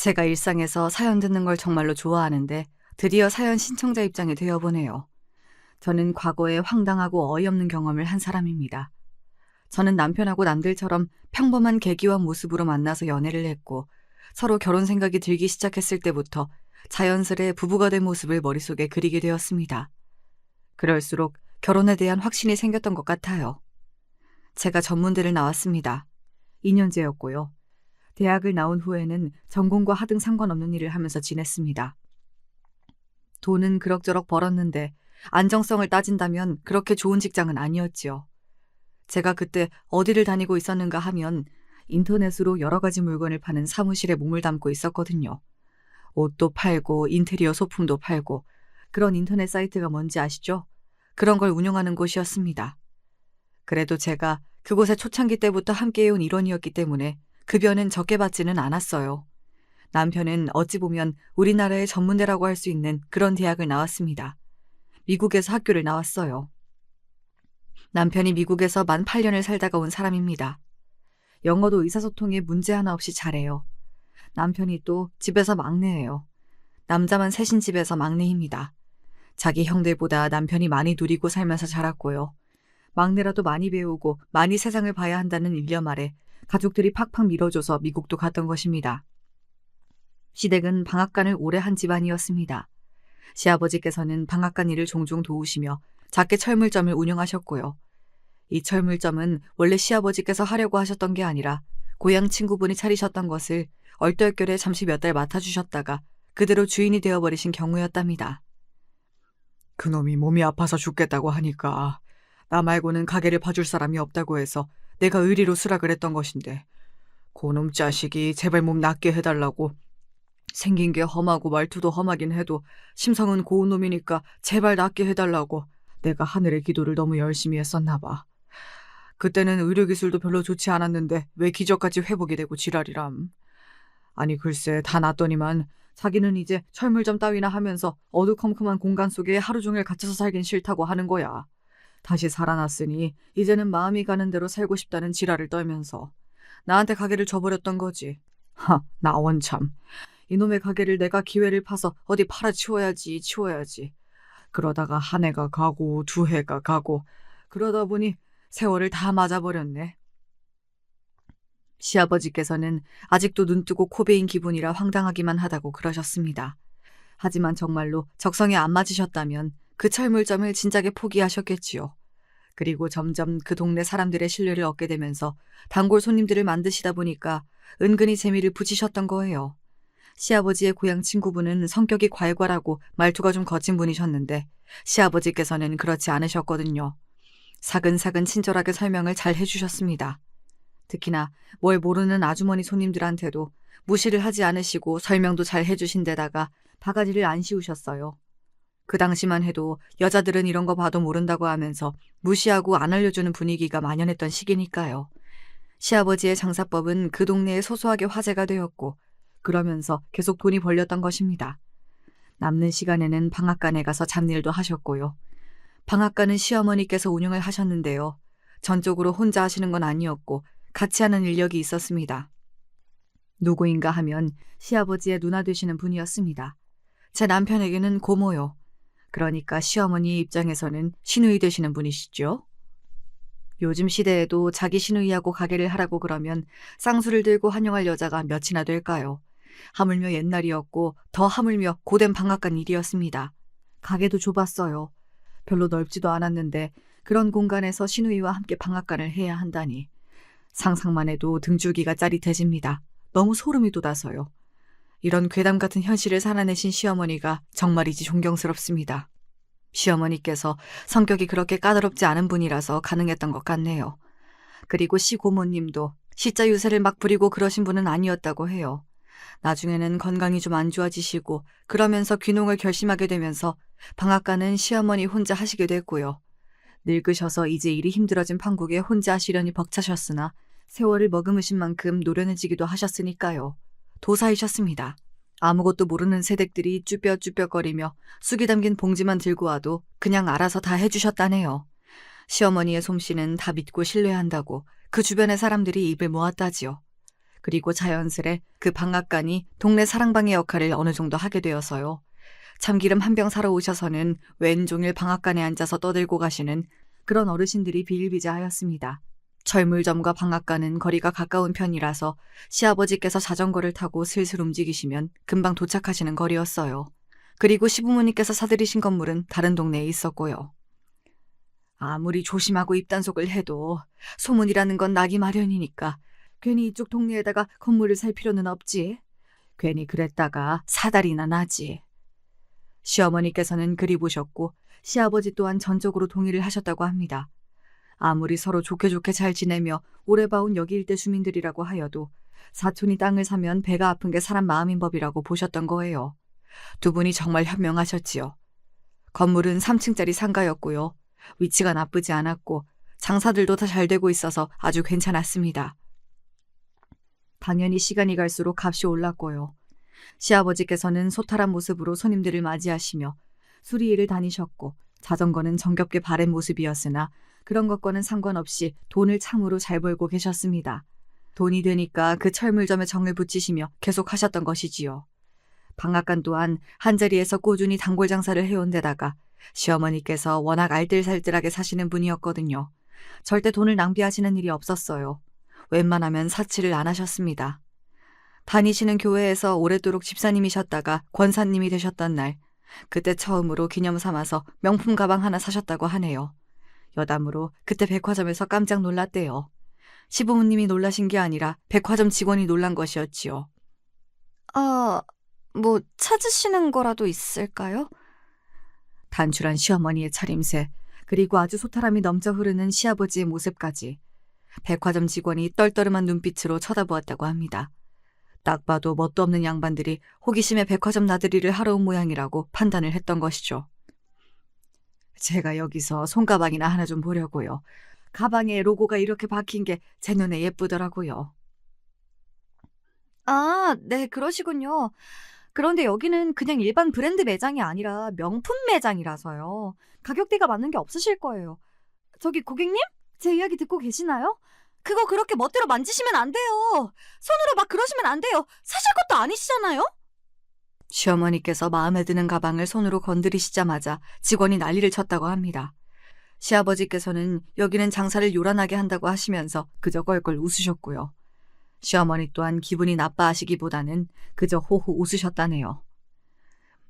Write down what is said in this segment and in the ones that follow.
제가 일상에서 사연 듣는 걸 정말로 좋아하는데 드디어 사연 신청자 입장이 되어보네요. 저는 과거에 황당하고 어이없는 경험을 한 사람입니다. 저는 남편하고 남들처럼 평범한 계기와 모습으로 만나서 연애를 했고 서로 결혼 생각이 들기 시작했을 때부터 자연스레 부부가 된 모습을 머릿속에 그리게 되었습니다. 그럴수록 결혼에 대한 확신이 생겼던 것 같아요. 제가 전문대를 나왔습니다. 2년제였고요. 대학을 나온 후에는 전공과 하등 상관없는 일을 하면서 지냈습니다. 돈은 그럭저럭 벌었는데 안정성을 따진다면 그렇게 좋은 직장은 아니었지요. 제가 그때 어디를 다니고 있었는가 하면 인터넷으로 여러 가지 물건을 파는 사무실에 몸을 담고 있었거든요. 옷도 팔고 인테리어 소품도 팔고 그런 인터넷 사이트가 뭔지 아시죠? 그런 걸 운영하는 곳이었습니다. 그래도 제가 그곳에 초창기 때부터 함께해온 일원이었기 때문에 급여는 적게 받지는 않았어요. 남편은 어찌 보면 우리나라의 전문대라고 할 수 있는 그런 대학을 나왔습니다. 미국에서 학교를 나왔어요. 남편이 미국에서 만 8년을 살다가 온 사람입니다. 영어도 의사소통에 문제 하나 없이 잘해요. 남편이 또 집에서 막내예요. 남자만 셋인 집에서 막내입니다. 자기 형들보다 남편이 많이 누리고 살면서 자랐고요. 막내라도 많이 배우고 많이 세상을 봐야 한다는 일념 아래 가족들이 팍팍 밀어줘서 미국도 갔던 것입니다. 시댁은 방앗간을 오래 한 집안이었습니다. 시아버지께서는 방앗간 일을 종종 도우시며 작게 철물점을 운영하셨고요. 이 철물점은 원래 시아버지께서 하려고 하셨던 게 아니라 고향 친구분이 차리셨던 것을 얼떨결에 잠시 몇 달 맡아주셨다가 그대로 주인이 되어버리신 경우였답니다. 그놈이 몸이 아파서 죽겠다고 하니까 나 말고는 가게를 봐줄 사람이 없다고 해서 내가 의리로 수락을 했던 것인데 그놈 자식이 제발 몸 낫게 해달라고 생긴 게 험하고 말투도 험하긴 해도 심성은 고운 놈이니까 제발 낫게 해달라고 내가 하늘의 기도를 너무 열심히 했었나 봐. 그때는 의료기술도 별로 좋지 않았는데 왜 기적같이 회복이 되고 지랄이람. 아니 글쎄 다 낫더니만 자기는 이제 철물점 따위나 하면서 어두컴컴한 공간 속에 하루 종일 갇혀서 살긴 싫다고 하는 거야. 다시 살아났으니 이제는 마음이 가는 대로 살고 싶다는 지랄을 떨면서 나한테 가게를 줘버렸던 거지. 나 원참. 이놈의 가게를 내가 기회를 파서 어디 팔아치워야지. 그러다가 한 해가 가고 두 해가 가고 그러다 보니 세월을 다 맞아버렸네. 시아버지께서는 아직도 눈뜨고 코베인 기분이라 황당하기만 하다고 그러셨습니다. 하지만 정말로 적성에 안 맞으셨다면 그 철물점을 진작에 포기하셨겠지요. 그리고 점점 그 동네 사람들의 신뢰를 얻게 되면서 단골 손님들을 만드시다 보니까 은근히 재미를 붙이셨던 거예요. 시아버지의 고향 친구분은 성격이 괄괄하고 말투가 좀 거친 분이셨는데 시아버지께서는 그렇지 않으셨거든요. 사근사근 친절하게 설명을 잘 해주셨습니다. 특히나 뭘 모르는 아주머니 손님들한테도 무시를 하지 않으시고 설명도 잘 해주신 데다가 바가지를 안 씌우셨어요. 그 당시만 해도 여자들은 이런 거 봐도 모른다고 하면서 무시하고 안 알려주는 분위기가 만연했던 시기니까요. 시아버지의 장사법은 그 동네에 소소하게 화제가 되었고 그러면서 계속 돈이 벌렸던 것입니다. 남는 시간에는 방앗간에 가서 잡일도 하셨고요. 방앗간은 시어머니께서 운영을 하셨는데요. 전적으로 혼자 하시는 건 아니었고 같이 하는 인력이 있었습니다. 누구인가 하면 시아버지의 누나 되시는 분이었습니다. 제 남편에게는 고모요. 그러니까 시어머니 입장에서는 시누이 되시는 분이시죠. 요즘 시대에도 자기 시누이하고 가게를 하라고 그러면 쌍수를 들고 환영할 여자가 몇이나 될까요? 하물며 옛날이었고 더 하물며 고된 방앗간 일이었습니다. 가게도 좁았어요. 별로 넓지도 않았는데 그런 공간에서 시누이와 함께 방앗간을 해야 한다니. 상상만 해도 등줄기가 짜릿해집니다. 너무 소름이 돋아서요. 이런 괴담 같은 현실을 살아내신 시어머니가 정말이지 존경스럽습니다. 시어머니께서 성격이 그렇게 까다롭지 않은 분이라서 가능했던 것 같네요. 그리고 시고모님도 시자 유세를 막 부리고 그러신 분은 아니었다고 해요. 나중에는 건강이 좀 안 좋아지시고 그러면서 귀농을 결심하게 되면서 방앗간은 시어머니 혼자 하시게 됐고요. 늙으셔서 이제 일이 힘들어진 판국에 혼자 하시려니 벅차셨으나 세월을 머금으신 만큼 노련해지기도 하셨으니까요. 도사이셨습니다. 아무것도 모르는 새댁들이 쭈뼛쭈뼛거리며 쑥이 담긴 봉지만 들고 와도 그냥 알아서 다 해주셨다네요. 시어머니의 솜씨는 다 믿고 신뢰한다고 그 주변의 사람들이 입을 모았다지요. 그리고 자연스레 그 방앗간이 동네 사랑방의 역할을 어느 정도 하게 되어서요. 참기름 한 병 사러 오셔서는 왼종일 방앗간에 앉아서 떠들고 가시는 그런 어르신들이 비일비재하였습니다. 철물점과 방앗간은 거리가 가까운 편이라서 시아버지께서 자전거를 타고 슬슬 움직이시면 금방 도착하시는 거리였어요. 그리고 시부모님께서 사들이신 건물은 다른 동네에 있었고요. 아무리 조심하고 입단속을 해도 소문이라는 건 나기 마련이니까 괜히 이쪽 동네에다가 건물을 살 필요는 없지. 괜히 그랬다가 사달이나 나지. 시어머니께서는 그리 보셨고 시아버지 또한 전적으로 동의를 하셨다고 합니다. 아무리 서로 좋게 잘 지내며 오래 봐온 여기 일대 주민들이라고 하여도 사촌이 땅을 사면 배가 아픈 게 사람 마음인 법이라고 보셨던 거예요. 두 분이 정말 현명하셨지요. 건물은 3층짜리 상가였고요. 위치가 나쁘지 않았고 장사들도 다 잘 되고 있어서 아주 괜찮았습니다. 당연히 시간이 갈수록 값이 올랐고요. 시아버지께서는 소탈한 모습으로 손님들을 맞이하시며 수리일을 다니셨고 자전거는 정겹게 바른 모습이었으나 그런 것과는 상관없이 돈을 참으로 잘 벌고 계셨습니다. 돈이 되니까 그 철물점에 정을 붙이시며 계속 하셨던 것이지요. 방앗간 또한 한자리에서 꾸준히 단골 장사를 해온 데다가 시어머니께서 워낙 알뜰살뜰하게 사시는 분이었거든요. 절대 돈을 낭비하시는 일이 없었어요. 웬만하면 사치를 안 하셨습니다. 다니시는 교회에서 오랫도록 집사님이셨다가 권사님이 되셨던 날, 그때 처음으로 기념 삼아서 명품 가방 하나 사셨다고 하네요. 여담으로 그때 백화점에서 깜짝 놀랐대요. 시부모님이 놀라신 게 아니라 백화점 직원이 놀란 것이었지요. 뭐 찾으시는 거라도 있을까요? 단출한 시어머니의 차림새, 그리고 아주 소탈함이 넘쳐 흐르는 시아버지의 모습까지 백화점 직원이 떨떠름한 눈빛으로 쳐다보았다고 합니다. 딱 봐도 뭣도 없는 양반들이 호기심에 백화점 나들이를 하러 온 모양이라고 판단을 했던 것이죠. 제가 여기서 손가방이나 하나 좀 보려고요. 가방에 로고가 이렇게 박힌 게 제 눈에 예쁘더라고요. 네, 그러시군요. 그런데 여기는 그냥 일반 브랜드 매장이 아니라 명품 매장이라서요. 가격대가 맞는 게 없으실 거예요. 저기 고객님? 제 이야기 듣고 계시나요? 그거 그렇게 멋대로 만지시면 안 돼요. 손으로 막 그러시면 안 돼요. 사실 것도 아니시잖아요? 시어머니께서 마음에 드는 가방을 손으로 건드리시자마자 직원이 난리를 쳤다고 합니다. 시아버지께서는 여기는 장사를 요란하게 한다고 하시면서 그저 껄껄 웃으셨고요. 시어머니 또한 기분이 나빠하시기보다는 그저 호호 웃으셨다네요.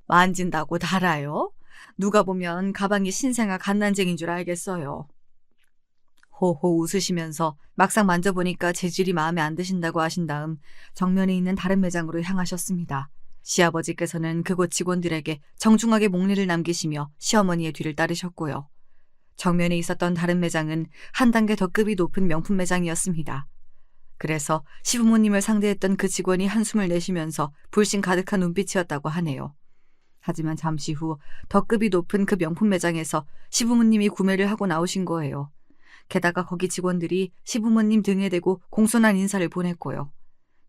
만진다고 달아요? 누가 보면 가방이 신생아 갓난쟁이인 줄 알겠어요. 호호 웃으시면서 막상 만져보니까 재질이 마음에 안 드신다고 하신 다음 정면에 있는 다른 매장으로 향하셨습니다. 시아버지께서는 그곳 직원들에게 정중하게 목례를 남기시며 시어머니의 뒤를 따르셨고요. 정면에 있었던 다른 매장은 한 단계 더 급이 높은 명품 매장이었습니다. 그래서 시부모님을 상대했던 그 직원이 한숨을 내쉬면서 불신 가득한 눈빛이었다고 하네요. 하지만 잠시 후 더 급이 높은 그 명품 매장에서 시부모님이 구매를 하고 나오신 거예요. 게다가 거기 직원들이 시부모님 등에 대고 공손한 인사를 보냈고요.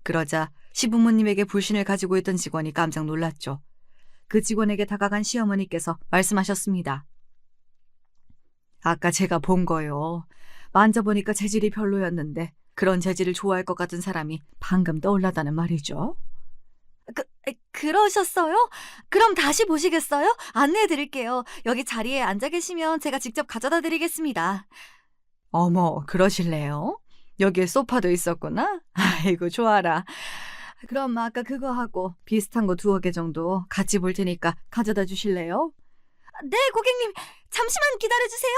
그러자 시부모님에게 불신을 가지고 있던 직원이 깜짝 놀랐죠. 그 직원에게 다가간 시어머니께서 말씀하셨습니다. 아까 제가 본 거요. 만져보니까 재질이 별로였는데 그런 재질을 좋아할 것 같은 사람이 방금 떠올랐다는 말이죠. 그러셨어요? 그럼 다시 보시겠어요? 안내해 드릴게요. 여기 자리에 앉아 계시면 제가 직접 가져다 드리겠습니다. 어머, 그러실래요? 여기에 소파도 있었구나? 아이고, 좋아라. 그럼 아까 그거 하고 비슷한 거 2개 정도 같이 볼 테니까 가져다 주실래요? 네, 고객님. 잠시만 기다려주세요.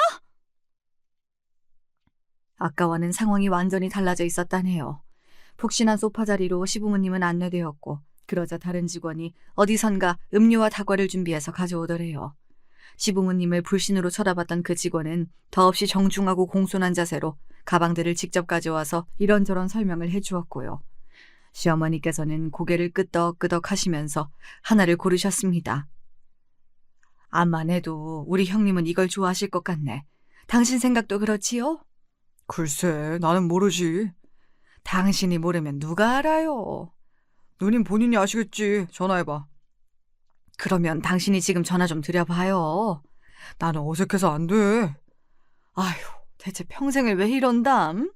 아까와는 상황이 완전히 달라져 있었다네요. 푹신한 소파 자리로 시부모님은 안내되었고 그러자 다른 직원이 어디선가 음료와 다과를 준비해서 가져오더래요. 시부모님을 불신으로 쳐다봤던 그 직원은 더없이 정중하고 공손한 자세로 가방들을 직접 가져와서 이런저런 설명을 해주었고요. 시어머니께서는 고개를 끄덕끄덕 하시면서 하나를 고르셨습니다. 암만 해도 우리 형님은 이걸 좋아하실 것 같네. 당신 생각도 그렇지요? 글쎄, 나는 모르지. 당신이 모르면 누가 알아요? 누님 본인이 아시겠지. 전화해봐. 그러면 당신이 지금 전화 좀 드려봐요. 나는 어색해서 안 돼. 아휴, 대체 평생을 왜 이런담?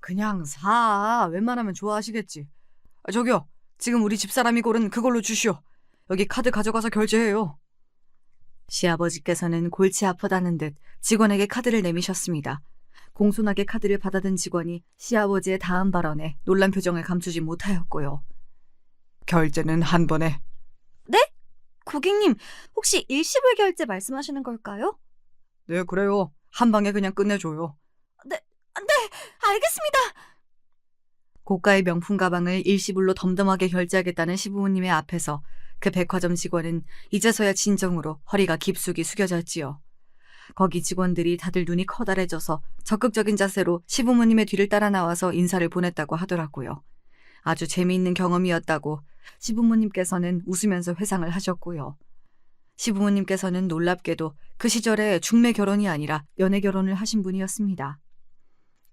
그냥 사. 웬만하면 좋아하시겠지. 저기요. 지금 우리 집사람이 고른 그걸로 주시오. 여기 카드 가져가서 결제해요. 시아버지께서는 골치 아프다는 듯 직원에게 카드를 내미셨습니다. 공손하게 카드를 받아든 직원이 시아버지의 다음 발언에 놀란 표정을 감추지 못하였고요. 결제는 한 번에. 고객님, 혹시 일시불 결제 말씀하시는 걸까요? 네, 그래요. 한 방에 그냥 끝내줘요. 네, 알겠습니다. 고가의 명품 가방을 일시불로 덤덤하게 결제하겠다는 시부모님의 앞에서 그 백화점 직원은 이제서야 진정으로 허리가 깊숙이 숙여졌지요. 거기 직원들이 다들 눈이 커다래져서 적극적인 자세로 시부모님의 뒤를 따라 나와서 인사를 보냈다고 하더라고요. 아주 재미있는 경험이었다고 시부모님께서는 웃으면서 회상을 하셨고요. 시부모님께서는 놀랍게도 그 시절에 중매 결혼이 아니라 연애 결혼을 하신 분이었습니다.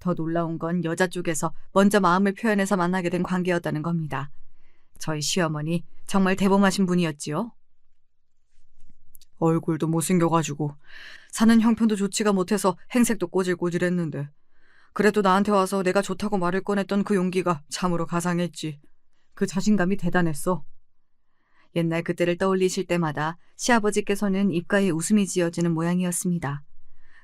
더 놀라운 건 여자 쪽에서 먼저 마음을 표현해서 만나게 된 관계였다는 겁니다. 저희 시어머니 정말 대범하신 분이었지요. 얼굴도 못생겨가지고 사는 형편도 좋지가 못해서 행색도 꼬질꼬질했는데 그래도 나한테 와서 내가 좋다고 말을 꺼냈던 그 용기가 참으로 가상했지. 그 자신감이 대단했어. 옛날 그때를 떠올리실 때마다 시아버지께서는 입가에 웃음이 지어지는 모양이었습니다.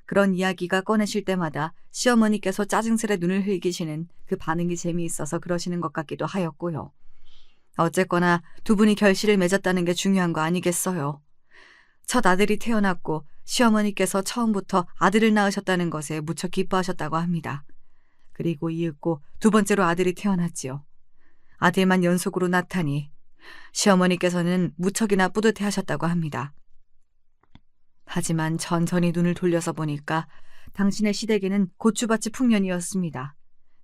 그런 이야기가 꺼내실 때마다 시어머니께서 짜증스레 눈을 흘기시는 그 반응이 재미있어서 그러시는 것 같기도 하였고요. 어쨌거나 두 분이 결실을 맺었다는 게 중요한 거 아니겠어요. 첫 아들이 태어났고 시어머니께서 처음부터 아들을 낳으셨다는 것에 무척 기뻐하셨다고 합니다. 그리고 이윽고 두 번째로 아들이 태어났지요. 아들만 연속으로 낳다니 시어머니께서는 무척이나 뿌듯해하셨다고 합니다. 하지만 천천히 눈을 돌려서 보니까 당신의 시댁에는 고추밭이 풍년이었습니다.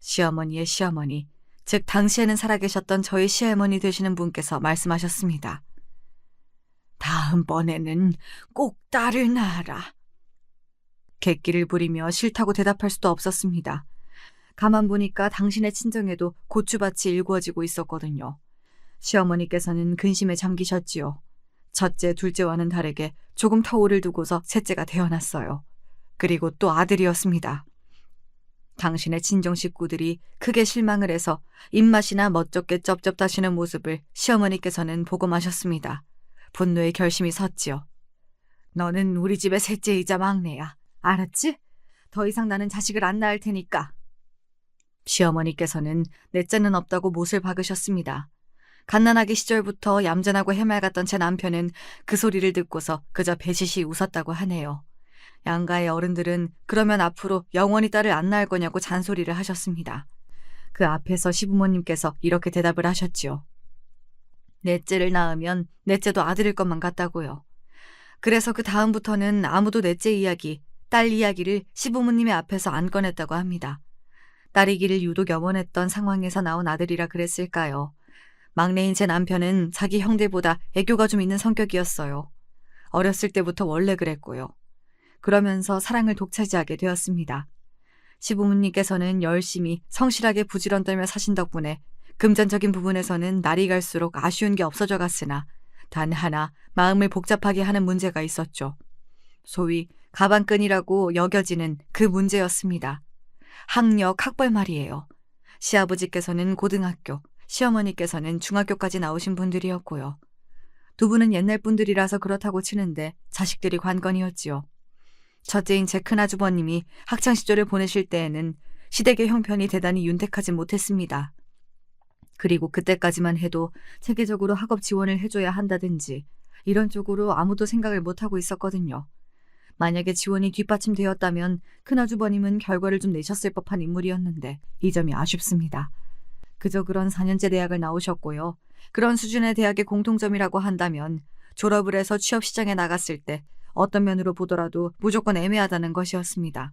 시어머니의 시어머니, 즉 당시에는 살아계셨던 저희 시어머니 되시는 분께서 말씀하셨습니다. 다음번에는 꼭 딸을 낳아라. 객기를 부리며 싫다고 대답할 수도 없었습니다. 가만 보니까 당신의 친정에도 고추밭이 일구어지고 있었거든요. 시어머니께서는 근심에 잠기셨지요. 첫째, 둘째와는 다르게 조금 터울을 두고서 셋째가 태어났어요. 그리고 또 아들이었습니다. 당신의 친정 식구들이 크게 실망을 해서 입맛이나 멋쩍게 쩝쩝다시는 모습을 시어머니께서는 보고 마셨습니다. 분노의 결심이 섰지요. 너는 우리 집의 셋째이자 막내야. 알았지? 더 이상 나는 자식을 안 낳을 테니까. 시어머니께서는 넷째는 없다고 못을 박으셨습니다. 갓난아기 시절부터 얌전하고 해맑았던 제 남편은 그 소리를 듣고서 그저 배시시 웃었다고 하네요. 양가의 어른들은 그러면 앞으로 영원히 딸을 안 낳을 거냐고 잔소리를 하셨습니다. 그 앞에서 시부모님께서 이렇게 대답을 하셨지요. 넷째를 낳으면 넷째도 아들일 것만 같다고요. 그래서 그 다음부터는 아무도 넷째 이야기, 딸 이야기를 시부모님의 앞에서 안 꺼냈다고 합니다. 딸이기를 유독 염원했던 상황에서 나온 아들이라 그랬을까요? 막내인 제 남편은 자기 형들보다 애교가 좀 있는 성격이었어요. 어렸을 때부터 원래 그랬고요. 그러면서 사랑을 독차지하게 되었습니다. 시부모님께서는 열심히 성실하게 부지런 떨며 사신 덕분에 금전적인 부분에서는 날이 갈수록 아쉬운 게 없어져 갔으나 단 하나 마음을 복잡하게 하는 문제가 있었죠. 소위 가방끈이라고 여겨지는 그 문제였습니다. 학력, 학벌 말이에요. 시아버지께서는 고등학교, 시어머니께서는 중학교까지 나오신 분들이었고요. 두 분은 옛날 분들이라서 그렇다고 치는데 자식들이 관건이었지요. 첫째인 제 큰아주버님이 학창시절을 보내실 때에는 시댁의 형편이 대단히 윤택하지 못했습니다. 그리고 그때까지만 해도 체계적으로 학업 지원을 해줘야 한다든지 이런 쪽으로 아무도 생각을 못하고 있었거든요. 만약에 지원이 뒷받침되었다면 큰아주버님은 결과를 좀 내셨을 법한 인물이었는데 이 점이 아쉽습니다. 그저 그런 4년제 대학을 나오셨고요. 그런 수준의 대학의 공통점이라고 한다면 졸업을 해서 취업시장에 나갔을 때 어떤 면으로 보더라도 무조건 애매하다는 것이었습니다.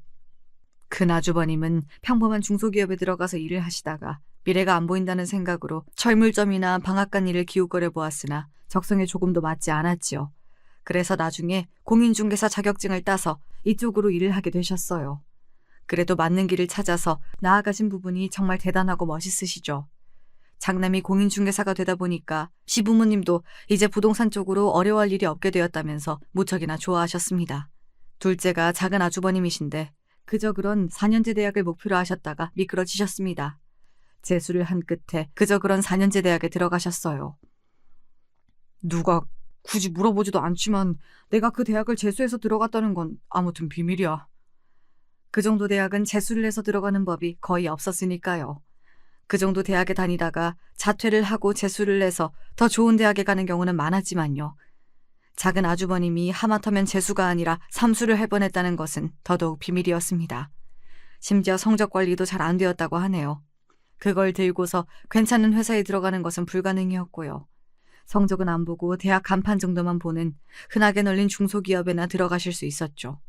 큰아주버님은 평범한 중소기업에 들어가서 일을 하시다가 미래가 안 보인다는 생각으로 철물점이나 방앗간 일을 기웃거려 보았으나 적성에 조금도 맞지 않았지요. 그래서 나중에 공인중개사 자격증을 따서 이쪽으로 일을 하게 되셨어요. 그래도 맞는 길을 찾아서 나아가신 부분이 정말 대단하고 멋있으시죠. 장남이 공인중개사가 되다 보니까 시부모님도 이제 부동산 쪽으로 어려워할 일이 없게 되었다면서 무척이나 좋아하셨습니다. 둘째가 작은 아주버님이신데 그저 그런 4년제 대학을 목표로 하셨다가 미끄러지셨습니다. 재수를 한 끝에 그저 그런 4년제 대학에 들어가셨어요. 누가 굳이 물어보지도 않지만 내가 그 대학을 재수해서 들어갔다는 건 아무튼 비밀이야. 그 정도 대학은 재수를 해서 들어가는 법이 거의 없었으니까요. 그 정도 대학에 다니다가 자퇴를 하고 재수를 해서 더 좋은 대학에 가는 경우는 많았지만요. 작은 아주버님이 하마터면 재수가 아니라 삼수를 할 뻔했다는 것은 더더욱 비밀이었습니다. 심지어 성적 관리도 잘 안 되었다고 하네요. 그걸 들고서 괜찮은 회사에 들어가는 것은 불가능이었고요. 성적은 안 보고 대학 간판 정도만 보는 흔하게 널린 중소기업에나 들어가실 수 있었죠.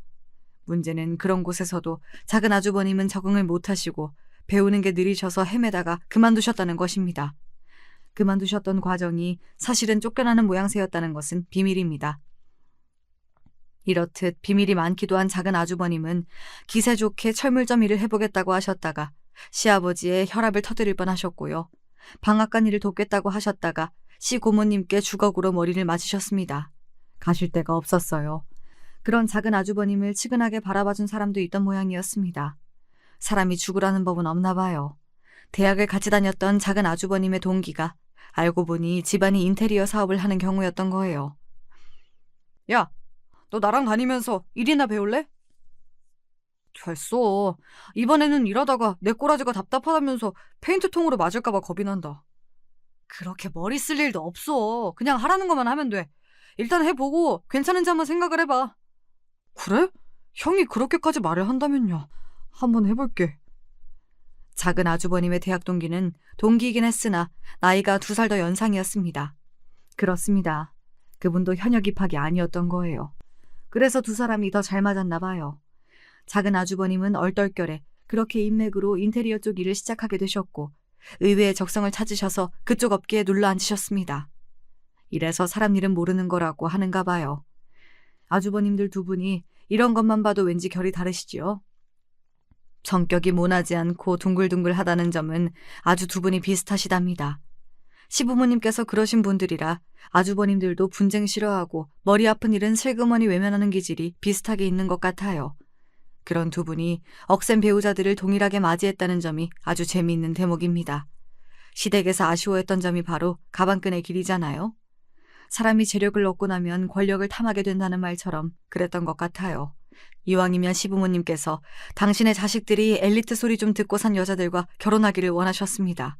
문제는 그런 곳에서도 작은 아주버님은 적응을 못하시고 배우는 게 느리셔서 헤매다가 그만두셨다는 것입니다. 그만두셨던 과정이 사실은 쫓겨나는 모양새였다는 것은 비밀입니다. 이렇듯 비밀이 많기도 한 작은 아주버님은 기세 좋게 철물점 일을 해보겠다고 하셨다가 시아버지의 혈압을 터뜨릴 뻔하셨고요. 방앗간 일을 돕겠다고 하셨다가 시고모님께 주걱으로 머리를 맞으셨습니다. 가실 데가 없었어요. 그런 작은 아주버님을 치근하게 바라봐준 사람도 있던 모양이었습니다. 사람이 죽으라는 법은 없나 봐요. 대학을 같이 다녔던 작은 아주버님의 동기가 알고 보니 집안이 인테리어 사업을 하는 경우였던 거예요. 야, 너 나랑 다니면서 일이나 배울래? 됐어. 이번에는 일하다가 내 꼬라지가 답답하다면서 페인트통으로 맞을까봐 겁이 난다. 그렇게 머리 쓸 일도 없어. 그냥 하라는 것만 하면 돼. 일단 해보고 괜찮은지 한번 생각을 해봐. 그래? 형이 그렇게까지 말을 한다면요. 한번 해볼게. 작은 아주버님의 대학 동기는 동기이긴 했으나 나이가 2살 더 연상이었습니다. 그렇습니다. 그분도 현역 입학이 아니었던 거예요. 그래서 두 사람이 더 잘 맞았나 봐요. 작은 아주버님은 얼떨결에 그렇게 인맥으로 인테리어 쪽 일을 시작하게 되셨고 의외의 적성을 찾으셔서 그쪽 업계에 눌러 앉으셨습니다. 이래서 사람 일은 모르는 거라고 하는가 봐요. 아주버님들 두 분이 이런 것만 봐도 왠지 결이 다르시지요. 성격이 모나지 않고 둥글둥글하다는 점은 아주 두 분이 비슷하시답니다. 시부모님께서 그러신 분들이라 아주버님들도 분쟁 싫어하고 머리 아픈 일은 슬그머니 외면하는 기질이 비슷하게 있는 것 같아요. 그런 두 분이 억센 배우자들을 동일하게 맞이했다는 점이 아주 재미있는 대목입니다. 시댁에서 아쉬워했던 점이 바로 가방끈의 길이잖아요. 사람이 재력을 얻고 나면 권력을 탐하게 된다는 말처럼 그랬던 것 같아요. 이왕이면 시부모님께서 당신의 자식들이 엘리트 소리 좀 듣고 산 여자들과 결혼하기를 원하셨습니다.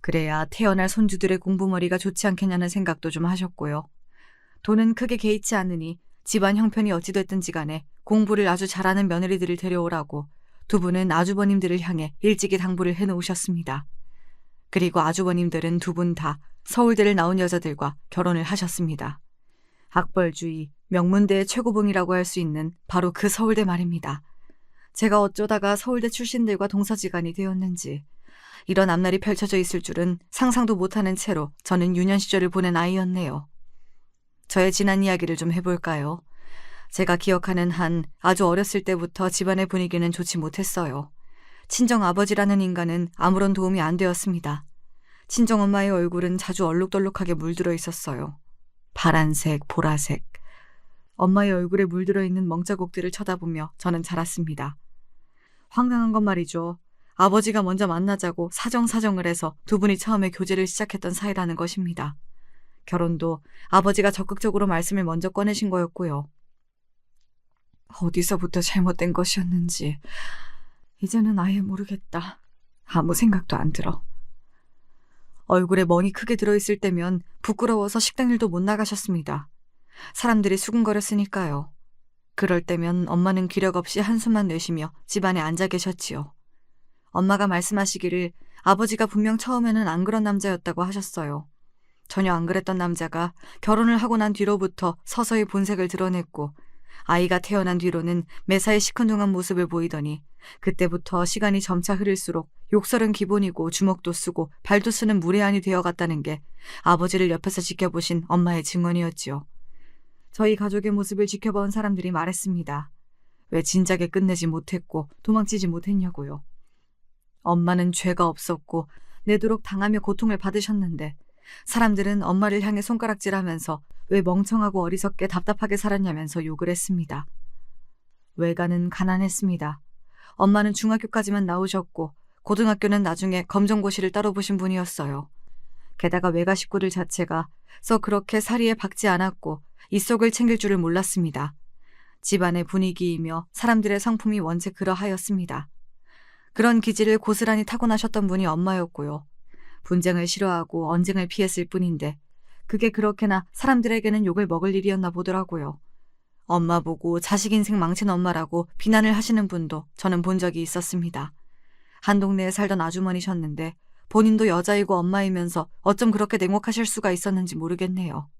그래야 태어날 손주들의 공부머리가 좋지 않겠냐는 생각도 좀 하셨고요. 돈은 크게 개의치 않으니 집안 형편이 어찌됐든지 간에 공부를 아주 잘하는 며느리들을 데려오라고 두 분은 아주버님들을 향해 일찍이 당부를 해놓으셨습니다. 그리고 아주버님들은 두 분 다 서울대를 나온 여자들과 결혼을 하셨습니다. 학벌주의, 명문대의 최고봉이라고 할 수 있는 바로 그 서울대 말입니다. 제가 어쩌다가 서울대 출신들과 동서지간이 되었는지 이런 앞날이 펼쳐져 있을 줄은 상상도 못하는 채로 저는 유년 시절을 보낸 아이였네요. 저의 지난 이야기를 좀 해볼까요? 제가 기억하는 한 아주 어렸을 때부터 집안의 분위기는 좋지 못했어요. 친정아버지라는 인간은 아무런 도움이 안 되었습니다. 친정엄마의 얼굴은 자주 얼룩덜룩하게 물들어 있었어요. 파란색, 보라색. 엄마의 얼굴에 물들어 있는 멍자국들을 쳐다보며 저는 자랐습니다. 황당한 건 말이죠. 아버지가 먼저 만나자고 사정을 해서 두 분이 처음에 교제를 시작했던 사이라는 것입니다. 결혼도 아버지가 적극적으로 말씀을 먼저 꺼내신 거였고요. 어디서부터 잘못된 것이었는지 이제는 아예 모르겠다. 아무 생각도 안 들어. 얼굴에 멍이 크게 들어있을 때면 부끄러워서 식당일도 못 나가셨습니다. 사람들이 수군거렸으니까요. 그럴 때면 엄마는 기력 없이 한숨만 내쉬며 집안에 앉아 계셨지요. 엄마가 말씀하시기를 아버지가 분명 처음에는 안 그런 남자였다고 하셨어요. 전혀 안 그랬던 남자가 결혼을 하고 난 뒤로부터 서서히 본색을 드러냈고 아이가 태어난 뒤로는 매사에 시큰둥한 모습을 보이더니 그때부터 시간이 점차 흐를수록 욕설은 기본이고 주먹도 쓰고 발도 쓰는 무례한이 되어갔다는 게 아버지를 옆에서 지켜보신 엄마의 증언이었지요. 저희 가족의 모습을 지켜본 사람들이 말했습니다. 왜 진작에 끝내지 못했고 도망치지 못했냐고요. 엄마는 죄가 없었고 내도록 당하며 고통을 받으셨는데 사람들은 엄마를 향해 손가락질하면서 왜 멍청하고 어리석게 답답하게 살았냐면서 욕을 했습니다. 외가는 가난했습니다. 엄마는 중학교까지만 나오셨고 고등학교는 나중에 검정고시를 따로 보신 분이었어요. 게다가 외가 식구들 자체가 썩 그렇게 사리에 박지 않았고 이속을 챙길 줄을 몰랐습니다. 집안의 분위기이며 사람들의 성품이 원체 그러하였습니다. 그런 기질을 고스란히 타고나셨던 분이 엄마였고요. 분쟁을 싫어하고 언쟁을 피했을 뿐인데 그게 그렇게나 사람들에게는 욕을 먹을 일이었나 보더라고요. 엄마 보고 자식 인생 망친 엄마라고 비난을 하시는 분도 저는 본 적이 있었습니다. 한 동네에 살던 아주머니셨는데 본인도 여자이고 엄마이면서 어쩜 그렇게 냉혹하실 수가 있었는지 모르겠네요.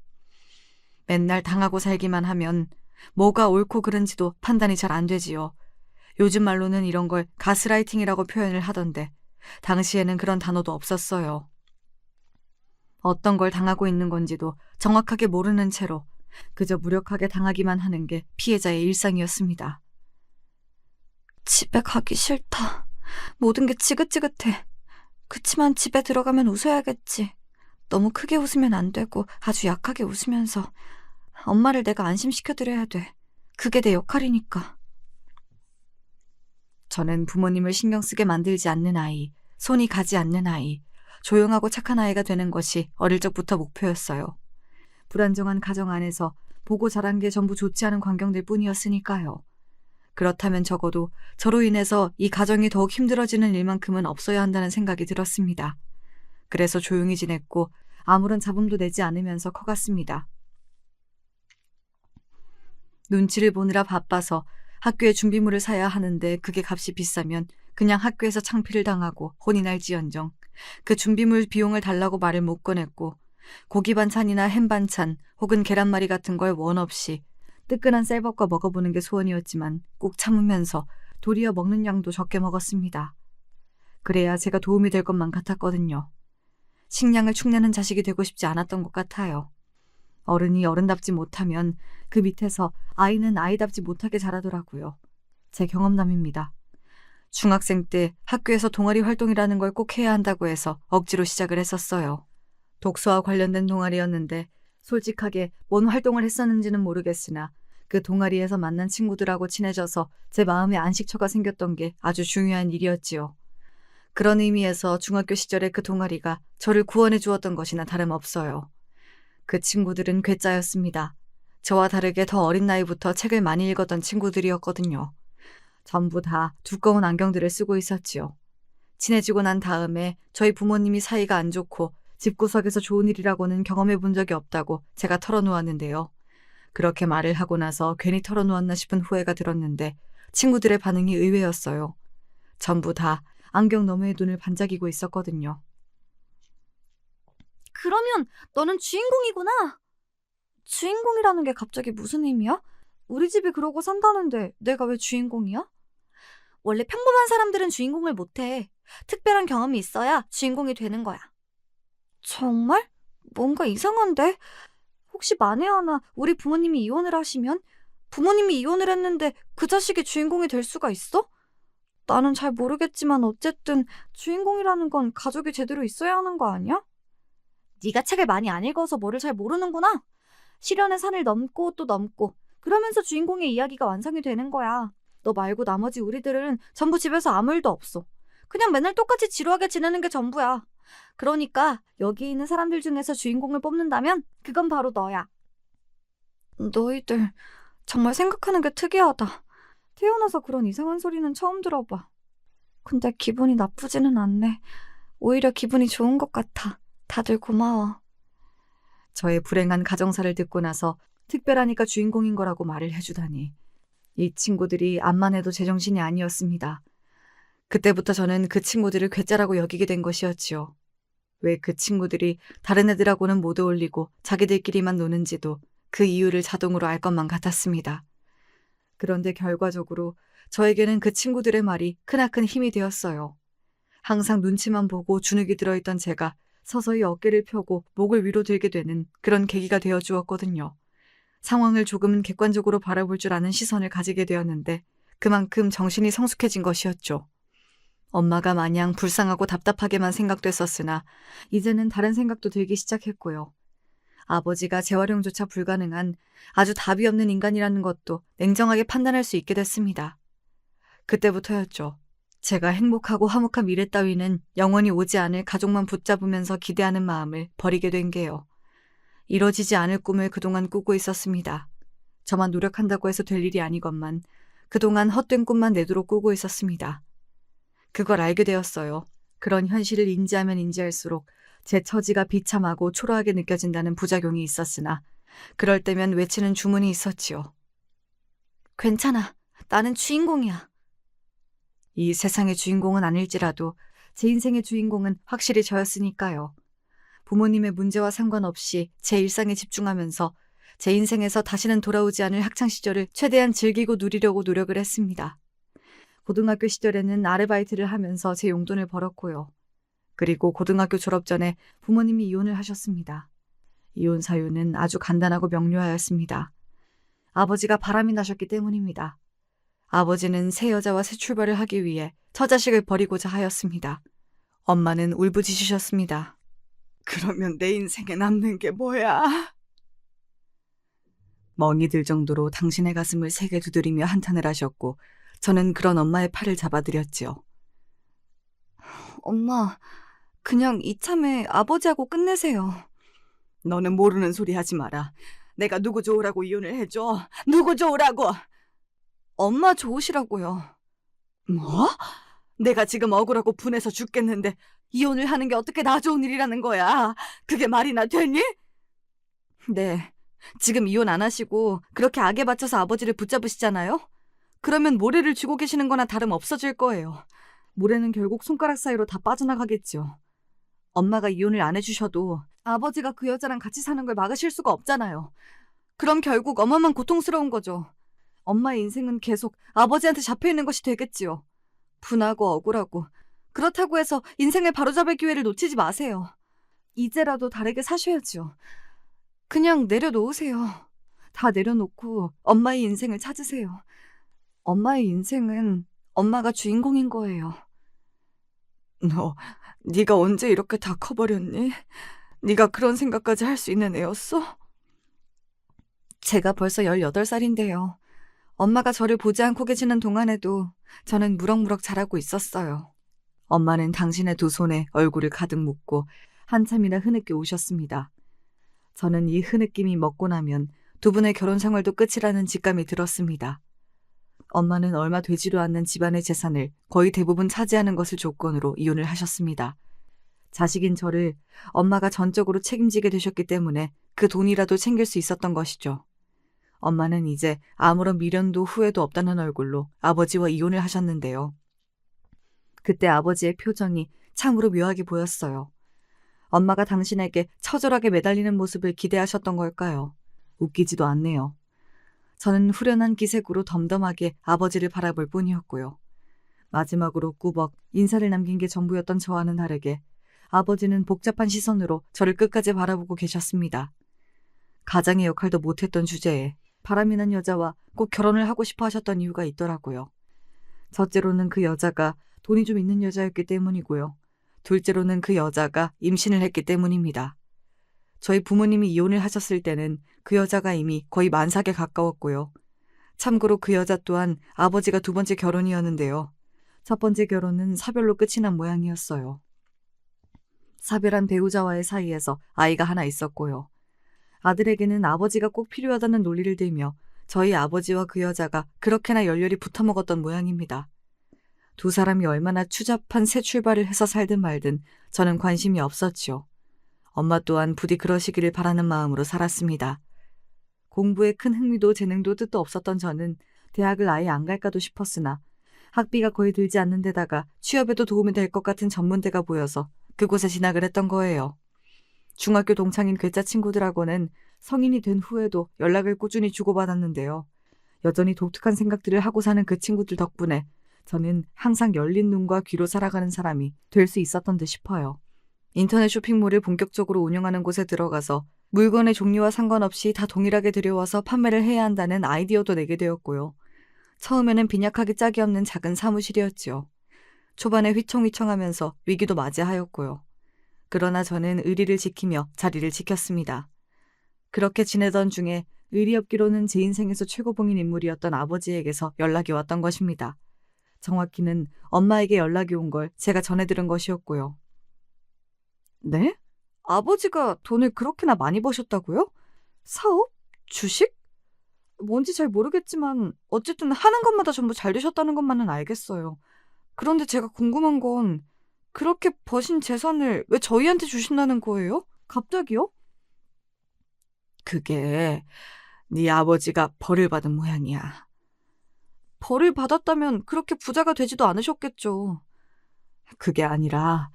맨날 당하고 살기만 하면 뭐가 옳고 그른지도 판단이 잘 안 되지요. 요즘 말로는 이런 걸 가스라이팅이라고 표현을 하던데 당시에는 그런 단어도 없었어요. 어떤 걸 당하고 있는 건지도 정확하게 모르는 채로 그저 무력하게 당하기만 하는 게 피해자의 일상이었습니다. 집에 가기 싫다. 모든 게 지긋지긋해. 그치만 집에 들어가면 웃어야겠지. 너무 크게 웃으면 안 되고 아주 약하게 웃으면서 엄마를 내가 안심시켜드려야 돼. 그게 내 역할이니까. 저는 부모님을 신경 쓰게 만들지 않는 아이, 손이 가지 않는 아이, 조용하고 착한 아이가 되는 것이 어릴 적부터 목표였어요. 불안정한 가정 안에서 보고 자란 게 전부 좋지 않은 광경들 뿐이었으니까요. 그렇다면 적어도 저로 인해서 이 가정이 더욱 힘들어지는 일만큼은 없어야 한다는 생각이 들었습니다. 그래서 조용히 지냈고 아무런 잡음도 내지 않으면서 커갔습니다. 눈치를 보느라 바빠서 학교에 준비물을 사야 하는데 그게 값이 비싸면 그냥 학교에서 창피를 당하고 혼이 날지언정 그 준비물 비용을 달라고 말을 못 꺼냈고 고기 반찬이나 햄 반찬 혹은 계란말이 같은 걸 원 없이 뜨끈한 쌀밥과 먹어보는 게 소원이었지만 꾹 참으면서 도리어 먹는 양도 적게 먹었습니다. 그래야 제가 도움이 될 것만 같았거든요. 식량을 축내는 자식이 되고 싶지 않았던 것 같아요. 어른이 어른답지 못하면 그 밑에서 아이는 아이답지 못하게 자라더라고요. 제 경험담입니다. 중학생 때 학교에서 동아리 활동이라는 걸 꼭 해야 한다고 해서 억지로 시작을 했었어요. 독서와 관련된 동아리였는데 솔직하게 뭔 활동을 했었는지는 모르겠으나 그 동아리에서 만난 친구들하고 친해져서 제 마음에 안식처가 생겼던 게 아주 중요한 일이었지요. 그런 의미에서 중학교 시절의 그 동아리가 저를 구원해 주었던 것이나 다름없어요. 그 친구들은 괴짜였습니다. 저와 다르게 더 어린 나이부터 책을 많이 읽었던 친구들이었거든요. 전부 다 두꺼운 안경들을 쓰고 있었지요. 친해지고 난 다음에 저희 부모님이 사이가 안 좋고 집구석에서 좋은 일이라고는 경험해 본 적이 없다고 제가 털어놓았는데요. 그렇게 말을 하고 나서 괜히 털어놓았나 싶은 후회가 들었는데 친구들의 반응이 의외였어요. 전부 다 안경 너머에 눈을 반짝이고 있었거든요. 그러면 너는 주인공이구나. 주인공이라는 게 갑자기 무슨 의미야? 우리 집이 그러고 산다는데 내가 왜 주인공이야? 원래 평범한 사람들은 주인공을 못해. 특별한 경험이 있어야 주인공이 되는 거야. 정말? 뭔가 이상한데? 혹시 만에 하나 우리 부모님이 이혼을 하시면? 부모님이 이혼을 했는데 그 자식이 주인공이 될 수가 있어? 나는 잘 모르겠지만 어쨌든 주인공이라는 건 가족이 제대로 있어야 하는 거 아니야? 네가 책을 많이 안 읽어서 뭐를 잘 모르는구나. 시련의 산을 넘고 또 넘고 그러면서 주인공의 이야기가 완성이 되는 거야. 너 말고 나머지 우리들은 전부 집에서 아무 일도 없어. 그냥 맨날 똑같이 지루하게 지내는 게 전부야. 그러니까 여기 있는 사람들 중에서 주인공을 뽑는다면 그건 바로 너야. 너희들 정말 생각하는 게 특이하다. 태어나서 그런 이상한 소리는 처음 들어봐. 근데 기분이 나쁘지는 않네. 오히려 기분이 좋은 것 같아. 다들 고마워. 저의 불행한 가정사를 듣고 나서 특별하니까 주인공인 거라고 말을 해주다니. 이 친구들이 암만 해도 제정신이 아니었습니다. 그때부터 저는 그 친구들을 괴짜라고 여기게 된 것이었지요. 왜 그 친구들이 다른 애들하고는 못 어울리고 자기들끼리만 노는지도 그 이유를 자동으로 알 것만 같았습니다. 그런데 결과적으로 저에게는 그 친구들의 말이 크나큰 힘이 되었어요. 항상 눈치만 보고 주눅이 들어있던 제가 서서히 어깨를 펴고 목을 위로 들게 되는 그런 계기가 되어 주었거든요. 상황을 조금은 객관적으로 바라볼 줄 아는 시선을 가지게 되었는데 그만큼 정신이 성숙해진 것이었죠. 엄마가 마냥 불쌍하고 답답하게만 생각됐었으나 이제는 다른 생각도 들기 시작했고요. 아버지가 재활용조차 불가능한 아주 답이 없는 인간이라는 것도 냉정하게 판단할 수 있게 됐습니다. 그때부터였죠. 제가 행복하고 화목한 미래 따위는 영원히 오지 않을 가족만 붙잡으면서 기대하는 마음을 버리게 된 게요. 이뤄지지 않을 꿈을 그동안 꾸고 있었습니다. 저만 노력한다고 해서 될 일이 아니건만 그동안 헛된 꿈만 내도록 꾸고 있었습니다. 그걸 알게 되었어요. 그런 현실을 인지하면 인지할수록 제 처지가 비참하고 초라하게 느껴진다는 부작용이 있었으나 그럴 때면 외치는 주문이 있었지요. 괜찮아. 나는 주인공이야. 이 세상의 주인공은 아닐지라도 제 인생의 주인공은 확실히 저였으니까요. 부모님의 문제와 상관없이 제 일상에 집중하면서 제 인생에서 다시는 돌아오지 않을 학창시절을 최대한 즐기고 누리려고 노력을 했습니다. 고등학교 시절에는 아르바이트를 하면서 제 용돈을 벌었고요. 그리고 고등학교 졸업 전에 부모님이 이혼을 하셨습니다. 이혼 사유는 아주 간단하고 명료하였습니다. 아버지가 바람이 나셨기 때문입니다. 아버지는 새 여자와 새 출발을 하기 위해 처자식을 버리고자 하였습니다. 엄마는 울부짖으셨습니다. 그러면 내 인생에 남는 게 뭐야? 멍이 들 정도로 당신의 가슴을 세게 두드리며 한탄을 하셨고 저는 그런 엄마의 팔을 잡아드렸지요. 엄마, 그냥 이참에 아버지하고 끝내세요. 너는 모르는 소리 하지 마라. 내가 누구 좋으라고 이혼을 해줘. 누구 좋으라고. 엄마 좋으시라고요. 뭐? 내가 지금 억울하고 분해서 죽겠는데 이혼을 하는 게 어떻게 나 좋은 일이라는 거야. 그게 말이나 되니? 네, 지금 이혼 안 하시고 그렇게 악에 받쳐서 아버지를 붙잡으시잖아요? 그러면 모래를 쥐고 계시는 거나 다름 없어질 거예요. 모래는 결국 손가락 사이로 다 빠져나가겠죠. 엄마가 이혼을 안 해주셔도 아버지가 그 여자랑 같이 사는 걸 막으실 수가 없잖아요. 그럼 결국 엄마만 고통스러운 거죠. 엄마의 인생은 계속 아버지한테 잡혀있는 것이 되겠지요. 분하고 억울하고. 그렇다고 해서 인생을 바로잡을 기회를 놓치지 마세요. 이제라도 다르게 사셔야죠. 그냥 내려놓으세요. 다 내려놓고 엄마의 인생을 찾으세요. 엄마의 인생은 엄마가 주인공인 거예요. 너, 네가 언제 이렇게 다 커버렸니? 네가 그런 생각까지 할 수 있는 애였어? 제가 벌써 18살인데요. 엄마가 저를 보지 않고 계시는 동안에도 저는 무럭무럭 자라고 있었어요. 엄마는 당신의 두 손에 얼굴을 가득 묻고 한참이나 흐느껴 오셨습니다. 저는 이 흐느낌이 먹고 나면 두 분의 결혼 생활도 끝이라는 직감이 들었습니다. 엄마는 얼마 되지도 않는 집안의 재산을 거의 대부분 차지하는 것을 조건으로 이혼을 하셨습니다. 자식인 저를 엄마가 전적으로 책임지게 되셨기 때문에 그 돈이라도 챙길 수 있었던 것이죠. 엄마는 이제 아무런 미련도 후회도 없다는 얼굴로 아버지와 이혼을 하셨는데요. 그때 아버지의 표정이 참으로 묘하게 보였어요. 엄마가 당신에게 처절하게 매달리는 모습을 기대하셨던 걸까요? 웃기지도 않네요. 저는 후련한 기색으로 덤덤하게 아버지를 바라볼 뿐이었고요. 마지막으로 꾸벅 인사를 남긴 게 전부였던 저와는 다르게 아버지는 복잡한 시선으로 저를 끝까지 바라보고 계셨습니다. 가장의 역할도 못했던 주제에 바람이 난 여자와 꼭 결혼을 하고 싶어 하셨던 이유가 있더라고요. 첫째로는 그 여자가 돈이 좀 있는 여자였기 때문이고요. 둘째로는 그 여자가 임신을 했기 때문입니다. 저희 부모님이 이혼을 하셨을 때는 그 여자가 이미 거의 만삭에 가까웠고요. 참고로 그 여자 또한 아버지가 두 번째 결혼이었는데요. 첫 번째 결혼은 사별로 끝이 난 모양이었어요. 사별한 배우자와의 사이에서 아이가 하나 있었고요. 아들에게는 아버지가 꼭 필요하다는 논리를 들며 저희 아버지와 그 여자가 그렇게나 열렬히 붙어먹었던 모양입니다. 두 사람이 얼마나 추잡한 새 출발을 해서 살든 말든 저는 관심이 없었지요. 엄마 또한 부디 그러시기를 바라는 마음으로 살았습니다. 공부에 큰 흥미도 재능도 뜻도 없었던 저는 대학을 아예 안 갈까도 싶었으나 학비가 거의 들지 않는 데다가 취업에도 도움이 될 것 같은 전문대가 보여서 그곳에 진학을 했던 거예요. 중학교 동창인 괴짜 친구들하고는 성인이 된 후에도 연락을 꾸준히 주고받았는데요. 여전히 독특한 생각들을 하고 사는 그 친구들 덕분에 저는 항상 열린 눈과 귀로 살아가는 사람이 될 수 있었던 듯 싶어요. 인터넷 쇼핑몰을 본격적으로 운영하는 곳에 들어가서 물건의 종류와 상관없이 다 동일하게 들여와서 판매를 해야 한다는 아이디어도 내게 되었고요. 처음에는 빈약하게 짝이 없는 작은 사무실이었지요. 초반에 휘청휘청하면서 위기도 맞이하였고요. 그러나 저는 의리를 지키며 자리를 지켰습니다. 그렇게 지내던 중에 의리 없기로는 제 인생에서 최고봉인 인물이었던 아버지에게서 연락이 왔던 것입니다. 정확히는 엄마에게 연락이 온 걸 제가 전해 들은 것이었고요. 네? 아버지가 돈을 그렇게나 많이 버셨다고요? 사업? 주식? 뭔지 잘 모르겠지만 어쨌든 하는 것마다 전부 잘 되셨다는 것만은 알겠어요. 그런데 제가 궁금한 건 그렇게 버신 재산을 왜 저희한테 주신다는 거예요? 갑자기요? 그게 네 아버지가 벌을 받은 모양이야. 벌을 받았다면 그렇게 부자가 되지도 않으셨겠죠. 그게 아니라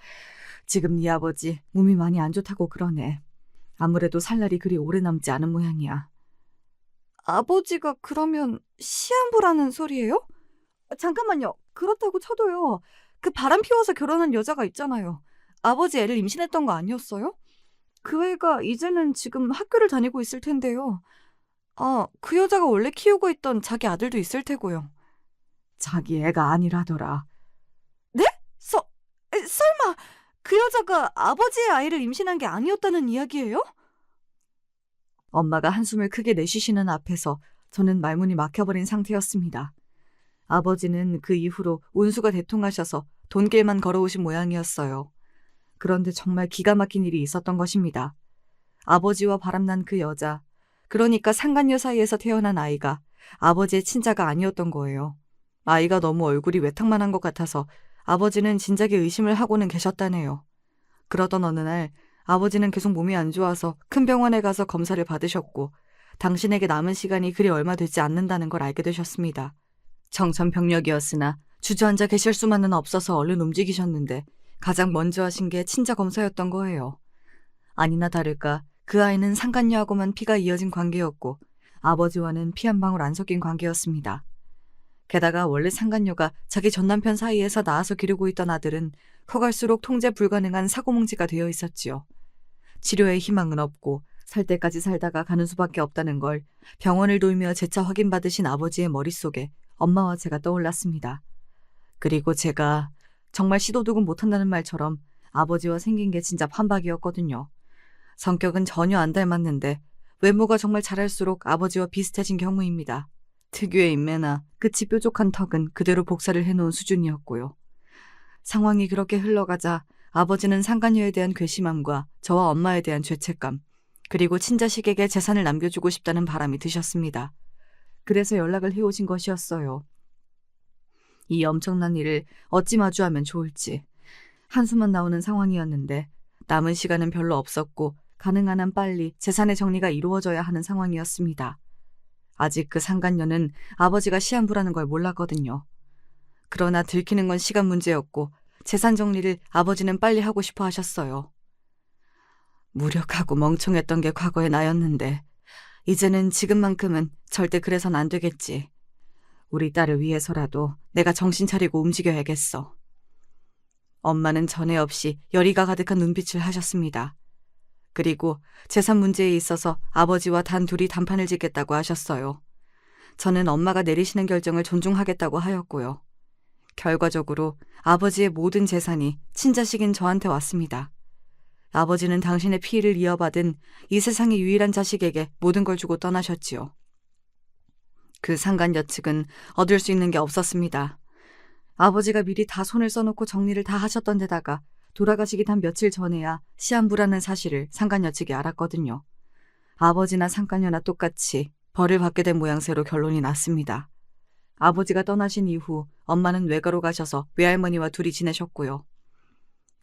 지금 네 아버지 몸이 많이 안 좋다고 그러네. 아무래도 살 날이 그리 오래 남지 않은 모양이야. 아버지가 그러면 시한부라는 소리예요? 잠깐만요. 그렇다고 쳐도요. 그 바람 피워서 결혼한 여자가 있잖아요. 아버지 애를 임신했던 거 아니었어요? 그 애가 이제는 지금 학교를 다니고 있을 텐데요. 아, 그 여자가 원래 키우고 있던 자기 아들도 있을 테고요. 자기 애가 아니라더라. 네? 설마 그 여자가 아버지의 아이를 임신한 게 아니었다는 이야기예요? 엄마가 한숨을 크게 내쉬시는 앞에서 저는 말문이 막혀버린 상태였습니다. 아버지는 그 이후로 운수가 대통하셔서 돈길만 걸어오신 모양이었어요. 그런데 정말 기가 막힌 일이 있었던 것입니다. 아버지와 바람난 그 여자, 그러니까 상간녀 사이에서 태어난 아이가 아버지의 친자가 아니었던 거예요. 아이가 너무 얼굴이 외탕만한 것 같아서 아버지는 진작에 의심을 하고는 계셨다네요. 그러던 어느 날 아버지는 계속 몸이 안 좋아서 큰 병원에 가서 검사를 받으셨고 당신에게 남은 시간이 그리 얼마 되지 않는다는 걸 알게 되셨습니다. 청천벽력이었으나 주저앉아 계실 수만은 없어서 얼른 움직이셨는데 가장 먼저 하신 게 친자 검사였던 거예요. 아니나 다를까 그 아이는 상간녀하고만 피가 이어진 관계였고 아버지와는 피 한 방울 안 섞인 관계였습니다. 게다가 원래 상간녀가 자기 전남편 사이에서 낳아서 기르고 있던 아들은 커갈수록 통제 불가능한 사고뭉치가 되어 있었지요. 치료의 희망은 없고 살 때까지 살다가 가는 수밖에 없다는 걸 병원을 돌며 재차 확인받으신 아버지의 머릿속에 엄마와 제가 떠올랐습니다. 그리고 제가 정말 시도도 못한다는 말처럼 아버지와 생긴 게 진짜 판박이었거든요. 성격은 전혀 안 닮았는데 외모가 정말 자랄수록 아버지와 비슷해진 경우입니다. 특유의 인매나 끝이 뾰족한 턱은 그대로 복사를 해놓은 수준이었고요. 상황이 그렇게 흘러가자 아버지는 상간녀에 대한 괘씸함과 저와 엄마에 대한 죄책감, 그리고 친자식에게 재산을 남겨주고 싶다는 바람이 드셨습니다. 그래서 연락을 해오신 것이었어요. 이 엄청난 일을 어찌 마주하면 좋을지 한숨만 나오는 상황이었는데 남은 시간은 별로 없었고 가능한 한 빨리 재산의 정리가 이루어져야 하는 상황이었습니다. 아직 그 상간녀는 아버지가 시한부라는 걸 몰랐거든요. 그러나 들키는 건 시간 문제였고 재산 정리를 아버지는 빨리 하고 싶어 하셨어요. 무력하고 멍청했던 게 과거의 나였는데 이제는 지금만큼은 절대 그래선 안 되겠지. 우리 딸을 위해서라도 내가 정신 차리고 움직여야겠어. 엄마는 전에 없이 열의가 가득한 눈빛을 하셨습니다. 그리고 재산 문제에 있어서 아버지와 단 둘이 단판을 짓겠다고 하셨어요. 저는 엄마가 내리시는 결정을 존중하겠다고 하였고요. 결과적으로 아버지의 모든 재산이 친자식인 저한테 왔습니다. 아버지는 당신의 피를 이어받은 이 세상의 유일한 자식에게 모든 걸 주고 떠나셨지요. 그 상간녀 측은 얻을 수 있는 게 없었습니다. 아버지가 미리 다 손을 써놓고 정리를 다 하셨던 데다가 돌아가시기 단 며칠 전에야 시한부라는 사실을 상간녀 측이 알았거든요. 아버지나 상간녀나 똑같이 벌을 받게 된 모양새로 결론이 났습니다. 아버지가 떠나신 이후 엄마는 외가로 가셔서 외할머니와 둘이 지내셨고요.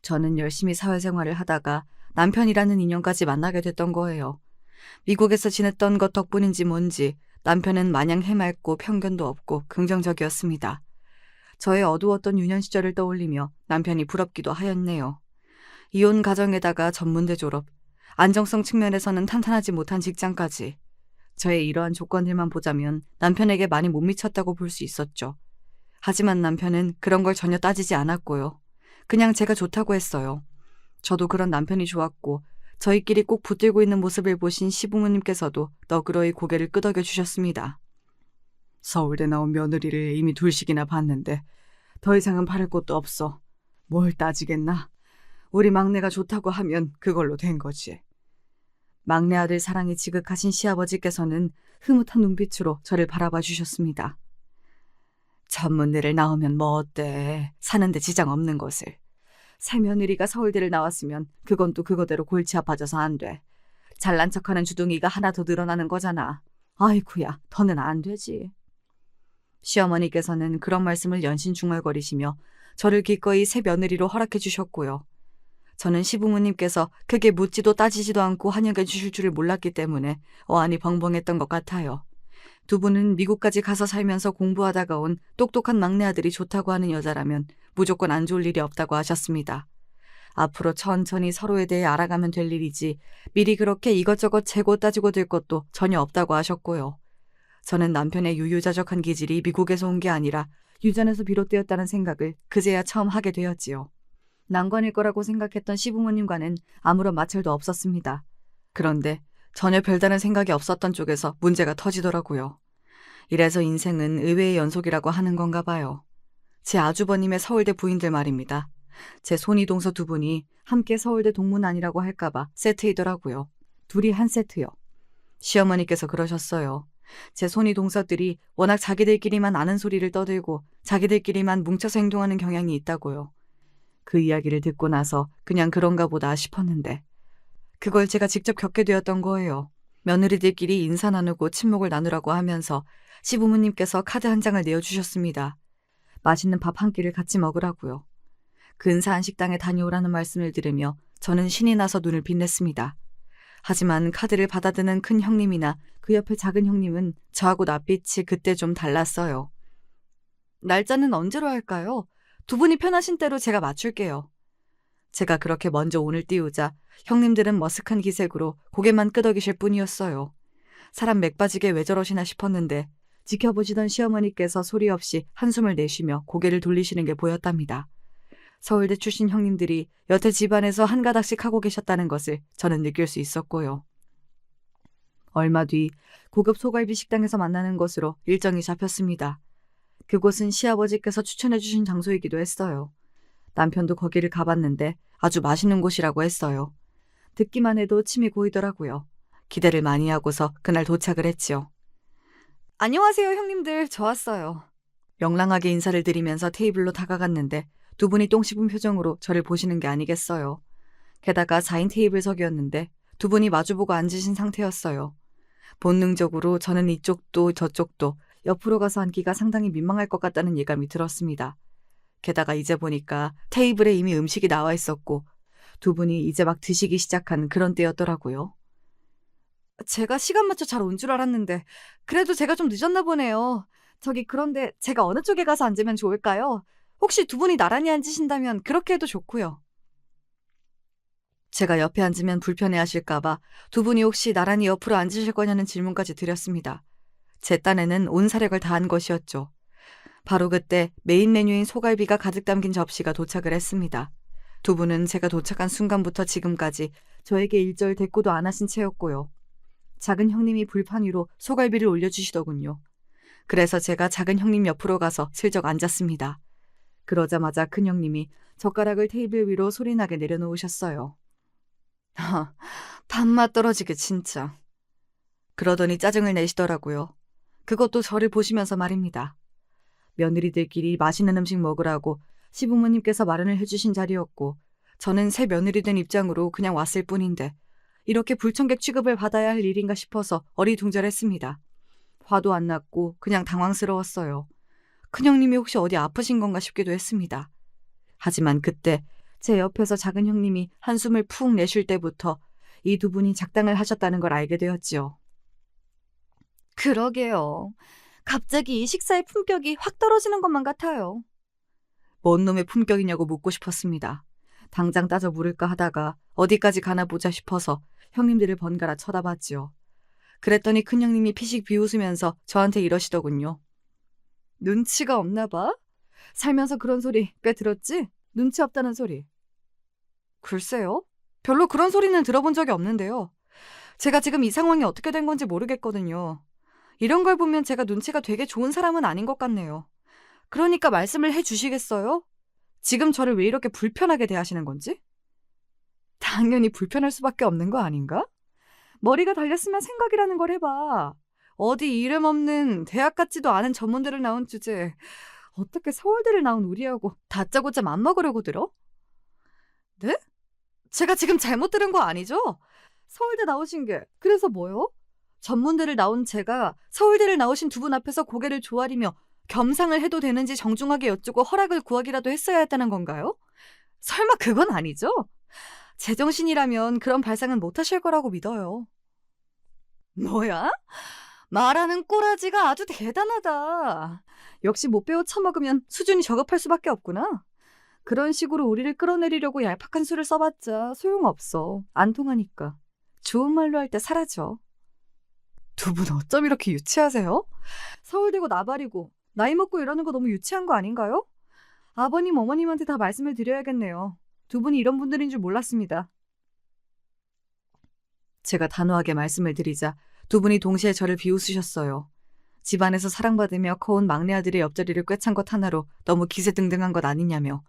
저는 열심히 사회생활을 하다가 남편이라는 인연까지 만나게 됐던 거예요. 미국에서 지냈던 것 덕분인지 뭔지 남편은 마냥 해맑고 편견도 없고 긍정적이었습니다. 저의 어두웠던 유년 시절을 떠올리며 남편이 부럽기도 하였네요. 이혼 가정에다가 전문대 졸업, 안정성 측면에서는 탄탄하지 못한 직장까지. 저의 이러한 조건들만 보자면 남편에게 많이 못 미쳤다고 볼 수 있었죠. 하지만 남편은 그런 걸 전혀 따지지 않았고요. 그냥 제가 좋다고 했어요. 저도 그런 남편이 좋았고 저희끼리 꼭 붙들고 있는 모습을 보신 시부모님께서도 너그러이 고개를 끄덕여 주셨습니다. 서울대 나온 며느리를 이미 둘씩이나 봤는데 더 이상은 바랄 것도 없어. 뭘 따지겠나? 우리 막내가 좋다고 하면 그걸로 된 거지. 막내 아들 사랑이 지극하신 시아버지께서는 흐뭇한 눈빛으로 저를 바라봐 주셨습니다. 전문대를 나오면 뭐 어때? 사는데 지장 없는 곳을. 새며느리가 서울대를 나왔으면 그건 또 그거대로 골치 아파져서 안 돼. 잘난 척하는 주둥이가 하나 더 늘어나는 거잖아. 아이쿠야, 더는 안 되지. 시어머니께서는 그런 말씀을 연신 중얼거리시며 저를 기꺼이 새 며느리로 허락해 주셨고요. 저는 시부모님께서 크게 묻지도 따지지도 않고 환영해 주실 줄을 몰랐기 때문에 어안이 벙벙했던 것 같아요. 두 분은 미국까지 가서 살면서 공부하다가 온 똑똑한 막내 아들이 좋다고 하는 여자라면 무조건 안 좋을 일이 없다고 하셨습니다. 앞으로 천천히 서로에 대해 알아가면 될 일이지 미리 그렇게 이것저것 재고 따지고 될 것도 전혀 없다고 하셨고요. 저는 남편의 유유자적한 기질이 미국에서 온 게 아니라 유전에서 비롯되었다는 생각을 그제야 처음 하게 되었지요. 난관일 거라고 생각했던 시부모님과는 아무런 마찰도 없었습니다. 그런데 전혀 별다른 생각이 없었던 쪽에서 문제가 터지더라고요. 이래서 인생은 의외의 연속이라고 하는 건가 봐요. 제 아주버님의 서울대 부인들 말입니다. 제 손이동서 두 분이 함께 서울대 동문안이라고 할까봐 세트이더라고요. 둘이 한 세트요. 시어머니께서 그러셨어요. 제 손이동서들이 워낙 자기들끼리만 아는 소리를 떠들고 자기들끼리만 뭉쳐서 행동하는 경향이 있다고요. 그 이야기를 듣고 나서 그냥 그런가 보다 싶었는데 그걸 제가 직접 겪게 되었던 거예요. 며느리들끼리 인사 나누고 친목을 나누라고 하면서 시부모님께서 카드 한 장을 내어주셨습니다. 맛있는 밥 한 끼를 같이 먹으라고요. 근사한 식당에 다녀오라는 말씀을 들으며 저는 신이 나서 눈을 빛냈습니다. 하지만 카드를 받아드는 큰 형님이나 그 옆에 작은 형님은 저하고 낯빛이 그때 좀 달랐어요. 날짜는 언제로 할까요? 두 분이 편하신 대로 제가 맞출게요. 제가 그렇게 먼저 온을 띄우자 형님들은 머쓱한 기색으로 고개만 끄덕이실 뿐이었어요. 사람 맥 빠지게 왜 저러시나 싶었는데 지켜보시던 시어머니께서 소리 없이 한숨을 내쉬며 고개를 돌리시는 게 보였답니다. 서울대 출신 형님들이 여태 집안에서 한 가닥씩 하고 계셨다는 것을 저는 느낄 수 있었고요. 얼마 뒤 고급 소갈비 식당에서 만나는 것으로 일정이 잡혔습니다. 그곳은 시아버지께서 추천해 주신 장소이기도 했어요. 남편도 거기를 가봤는데 아주 맛있는 곳이라고 했어요. 듣기만 해도 침이 고이더라고요. 기대를 많이 하고서 그날 도착을 했지요. 안녕하세요 형님들, 저 왔어요. 명랑하게 인사를 드리면서 테이블로 다가갔는데 두 분이 똥 씹은 표정으로 저를 보시는 게 아니겠어요. 게다가 4인 테이블석이었는데 두 분이 마주보고 앉으신 상태였어요. 본능적으로 저는 이쪽도 저쪽도 옆으로 가서 앉기가 상당히 민망할 것 같다는 예감이 들었습니다. 게다가 이제 보니까 테이블에 이미 음식이 나와 있었고 두 분이 이제 막 드시기 시작한 그런 때였더라고요. 제가 시간 맞춰 잘 온 줄 알았는데 그래도 제가 좀 늦었나 보네요. 저기 그런데 제가 어느 쪽에 가서 앉으면 좋을까요? 혹시 두 분이 나란히 앉으신다면 그렇게 해도 좋고요. 제가 옆에 앉으면 불편해하실까봐 두 분이 혹시 나란히 옆으로 앉으실 거냐는 질문까지 드렸습니다. 제 딴에는 온 사력을 다한 것이었죠. 바로 그때 메인 메뉴인 소갈비가 가득 담긴 접시가 도착을 했습니다. 두 분은 제가 도착한 순간부터 지금까지 저에게 일절 대꾸도 안 하신 채였고요. 작은 형님이 불판 위로 소갈비를 올려주시더군요. 그래서 제가 작은 형님 옆으로 가서 슬쩍 앉았습니다. 그러자마자 큰 형님이 젓가락을 테이블 위로 소리나게 내려놓으셨어요. 밥맛 떨어지게 진짜. 그러더니 짜증을 내시더라고요. 그것도 저를 보시면서 말입니다. 며느리들끼리 맛있는 음식 먹으라고 시부모님께서 마련을 해주신 자리였고 저는 새 며느리 된 입장으로 그냥 왔을 뿐인데 이렇게 불청객 취급을 받아야 할 일인가 싶어서 어리둥절했습니다. 화도 안 났고 그냥 당황스러웠어요. 큰형님이 혹시 어디 아프신 건가 싶기도 했습니다. 하지만 그때 제 옆에서 작은 형님이 한숨을 푹 내쉴 때부터 이 두 분이 작당을 하셨다는 걸 알게 되었지요. 그러게요. 갑자기 이 식사의 품격이 확 떨어지는 것만 같아요. 뭔 놈의 품격이냐고 묻고 싶었습니다. 당장 따져 물을까 하다가 어디까지 가나 보자 싶어서 형님들을 번갈아 쳐다봤지요. 그랬더니 큰형님이 피식 비웃으면서 저한테 이러시더군요. 눈치가 없나 봐? 살면서 그런 소리 꽤 들었지? 눈치 없다는 소리. 글쎄요. 별로 그런 소리는 들어본 적이 없는데요. 제가 지금 이 상황이 어떻게 된 건지 모르겠거든요. 이런 걸 보면 제가 눈치가 되게 좋은 사람은 아닌 것 같네요. 그러니까 말씀을 해주시겠어요? 지금 저를 왜 이렇게 불편하게 대하시는 건지? 당연히 불편할 수밖에 없는 거 아닌가? 머리가 달렸으면 생각이라는 걸 해봐. 어디 이름 없는 대학 같지도 않은 전문대를 나온 주제에 어떻게 서울대를 나온 우리하고 다짜고짜 맘먹으려고 들어? 네? 제가 지금 잘못 들은 거 아니죠? 서울대 나오신 게 그래서 뭐요? 전문대를 나온 제가 서울대를 나오신 두 분 앞에서 고개를 조아리며 겸상을 해도 되는지 정중하게 여쭈고 허락을 구하기라도 했어야 했다는 건가요? 설마 그건 아니죠? 제정신이라면 그런 발상은 못 하실 거라고 믿어요. 뭐야? 말하는 꼬라지가 아주 대단하다. 역시 못 배워 처먹으면 수준이 저급할 수밖에 없구나. 그런 식으로 우리를 끌어내리려고 얄팍한 수를 써봤자 소용없어. 안 통하니까. 좋은 말로 할 때 사라져. 두 분 어쩜 이렇게 유치하세요? 서울대고 나발이고 나이 먹고 이러는 거 너무 유치한 거 아닌가요? 아버님, 어머님한테 다 말씀을 드려야겠네요. 두 분이 이런 분들인 줄 몰랐습니다. 제가 단호하게 말씀을 드리자 두 분이 동시에 저를 비웃으셨어요. 집안에서 사랑받으며 커온 막내 아들의 옆자리를 꿰찬 것 하나로 너무 기세등등한 것 아니냐며.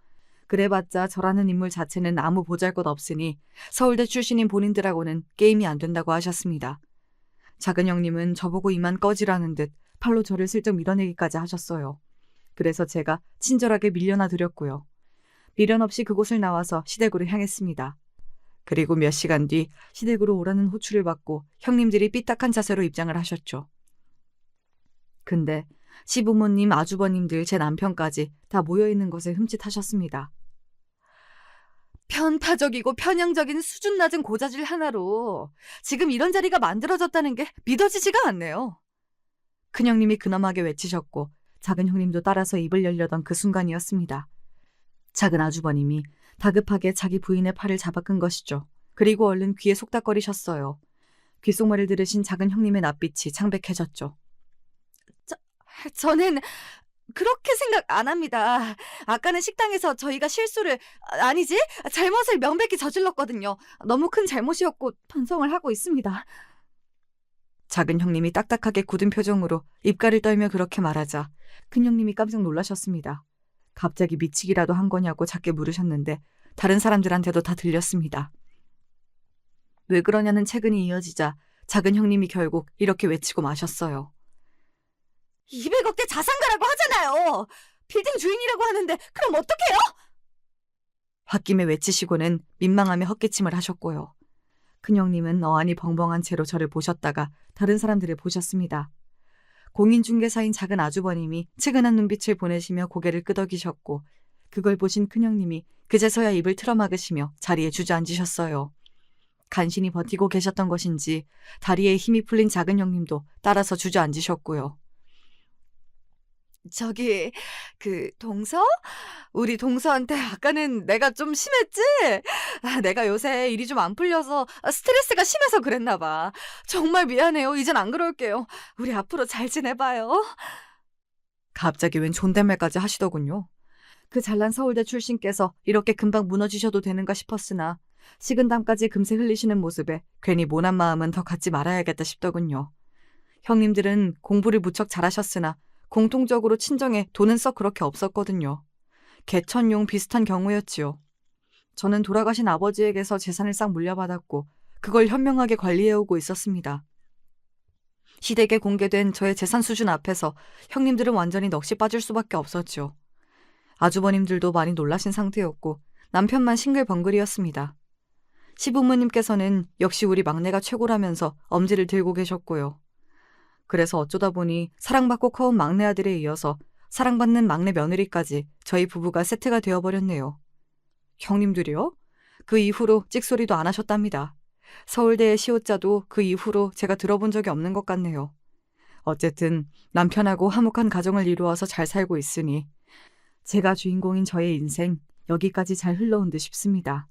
그래봤자 저라는 인물 자체는 아무 보잘것 없으니 서울대 출신인 본인들하고는 게임이 안 된다고 하셨습니다. 작은 형님은 저보고 이만 꺼지라는 듯 팔로 저를 슬쩍 밀어내기까지 하셨어요. 그래서 제가 친절하게 밀려나 드렸고요. 미련 없이 그곳을 나와서 시댁으로 향했습니다. 그리고 몇 시간 뒤 시댁으로 오라는 호출을 받고 형님들이 삐딱한 자세로 입장을 하셨죠. 근데 시부모님, 아주버님들, 제 남편까지 다 모여있는 것에 흠칫하셨습니다. 편파적이고 편향적인 수준 낮은 고자질 하나로 지금 이런 자리가 만들어졌다는 게 믿어지지가 않네요. 큰형님이 근엄하게 외치셨고 작은 형님도 따라서 입을 열려던 그 순간이었습니다. 작은 아주버님이 다급하게 자기 부인의 팔을 잡아 끈 것이죠. 그리고 얼른 귀에 속닥거리셨어요. 귓속말을 들으신 작은 형님의 낯빛이 창백해졌죠. 저는 그렇게 생각 안 합니다. 아까는 식당에서 저희가 실수를, 아니지, 잘못을 명백히 저질렀거든요. 너무 큰 잘못이었고 반성을 하고 있습니다. 작은 형님이 딱딱하게 굳은 표정으로 입가를 떨며 그렇게 말하자 큰 형님이 깜짝 놀라셨습니다. 갑자기 미치기라도 한 거냐고 작게 물으셨는데 다른 사람들한테도 다 들렸습니다. 왜 그러냐는 채근이 이어지자 작은 형님이 결국 이렇게 외치고 마셨어요. 200억대 자산가라고 하잖아요. 빌딩 주인이라고 하는데 그럼 어떡해요? 홧김에 외치시고는 민망하며 헛기침을 하셨고요. 큰형님은 어안이 벙벙한 채로 저를 보셨다가 다른 사람들을 보셨습니다. 공인중개사인 작은 아주버님이 측은한 눈빛을 보내시며 고개를 끄덕이셨고 그걸 보신 큰형님이 그제서야 입을 틀어막으시며 자리에 주저앉으셨어요. 간신히 버티고 계셨던 것인지 다리에 힘이 풀린 작은 형님도 따라서 주저앉으셨고요. 저기, 동서? 우리 동서한테 아까는 내가 좀 심했지? 내가 요새 일이 좀 안 풀려서 스트레스가 심해서 그랬나 봐. 정말 미안해요. 이젠 안 그럴게요. 우리 앞으로 잘 지내봐요. 갑자기 웬 존댓말까지 하시더군요. 그 잘난 서울대 출신께서 이렇게 금방 무너지셔도 되는가 싶었으나 식은땀까지 금세 흘리시는 모습에 괜히 모난 마음은 더 갖지 말아야겠다 싶더군요. 형님들은 공부를 무척 잘하셨으나 공통적으로 친정에 돈은 썩 그렇게 없었거든요. 개천용 비슷한 경우였지요. 저는 돌아가신 아버지에게서 재산을 싹 물려받았고 그걸 현명하게 관리해오고 있었습니다. 시댁에 공개된 저의 재산 수준 앞에서 형님들은 완전히 넋이 빠질 수밖에 없었죠. 아주버님들도 많이 놀라신 상태였고 남편만 싱글벙글이었습니다. 시부모님께서는 역시 우리 막내가 최고라면서 엄지를 들고 계셨고요. 그래서 어쩌다 보니 사랑받고 커온 막내 아들에 이어서 사랑받는 막내 며느리까지 저희 부부가 세트가 되어버렸네요. 형님들이요? 그 이후로 찍소리도 안 하셨답니다. 서울대의 시옷자도 그 이후로 제가 들어본 적이 없는 것 같네요. 어쨌든 남편하고 화목한 가정을 이루어서 잘 살고 있으니 제가 주인공인 저의 인생 여기까지 잘 흘러온 듯 싶습니다.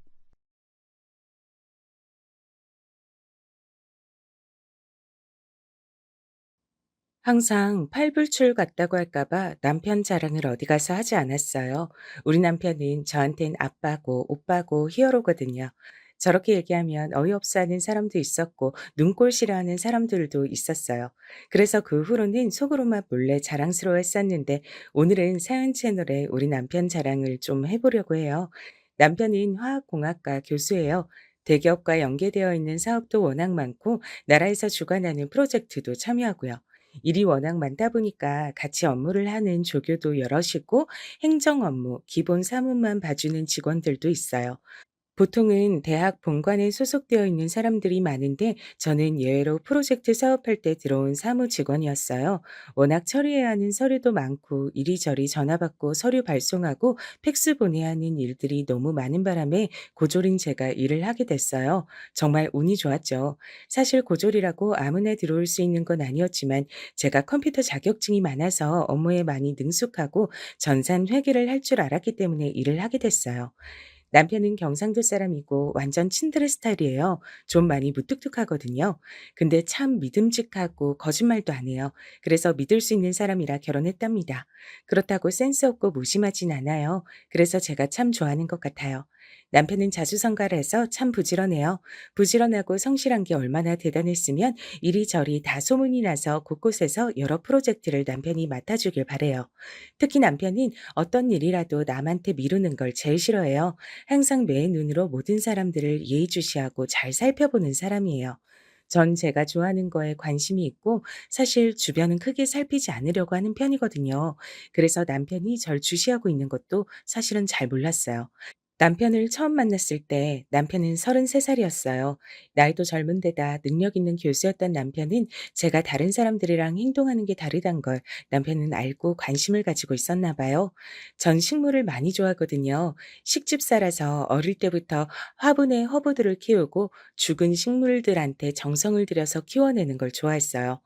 항상 팔불출 같다고 할까봐 남편 자랑을 어디 가서 하지 않았어요. 우리 남편은 저한텐 아빠고 오빠고 히어로거든요. 저렇게 얘기하면 어이없어 하는 사람도 있었고 눈꼴 싫어하는 사람들도 있었어요. 그래서 그 후로는 속으로만 몰래 자랑스러워 했었는데 오늘은 사연 채널에 우리 남편 자랑을 좀 해보려고 해요. 남편은 화학공학과 교수예요. 대기업과 연계되어 있는 사업도 워낙 많고 나라에서 주관하는 프로젝트도 참여하고요. 일이 워낙 많다 보니까 같이 업무를 하는 조교도 여럿이고 행정 업무, 기본 사무만 봐주는 직원들도 있어요. 보통은 대학 본관에 소속되어 있는 사람들이 많은데 저는 예외로 프로젝트 사업할 때 들어온 사무 직원이었어요. 워낙 처리해야 하는 서류도 많고 이리저리 전화 받고 서류 발송하고 팩스 보내야 하는 일들이 너무 많은 바람에 고졸인 제가 일을 하게 됐어요. 정말 운이 좋았죠. 사실 고졸이라고 아무나 들어올 수 있는 건 아니었지만 제가 컴퓨터 자격증이 많아서 업무에 많이 능숙하고 전산 회계를 할 줄 알았기 때문에 일을 하게 됐어요. 남편은 경상도 사람이고 완전 친드레 스타일이에요. 좀 많이 무뚝뚝하거든요. 근데 참 믿음직하고 거짓말도 안 해요. 그래서 믿을 수 있는 사람이라 결혼했답니다. 그렇다고 센스 없고 무심하진 않아요. 그래서 제가 참 좋아하는 것 같아요. 남편은 자수성가해서 참 부지런해요. 부지런하고 성실한 게 얼마나 대단했으면 이리저리 다 소문이 나서 곳곳에서 여러 프로젝트를 남편이 맡아주길 바래요. 특히 남편은 어떤 일이라도 남한테 미루는 걸 제일 싫어해요. 항상 매의 눈으로 모든 사람들을 예의주시하고 잘 살펴보는 사람이에요. 전 제가 좋아하는 거에 관심이 있고 사실 주변은 크게 살피지 않으려고 하는 편이거든요. 그래서 남편이 절 주시하고 있는 것도 사실은 잘 몰랐어요. 남편을 처음 만났을 때 남편은 33살이었어요. 나이도 젊은 데다 능력 있는 교수였던 남편은 제가 다른 사람들이랑 행동하는 게 다르단 걸 남편은 알고 관심을 가지고 있었나 봐요. 전 식물을 많이 좋아하거든요. 식집사라서 어릴 때부터 화분에 허브들을 키우고 죽은 식물들한테 정성을 들여서 키워내는 걸 좋아했어요.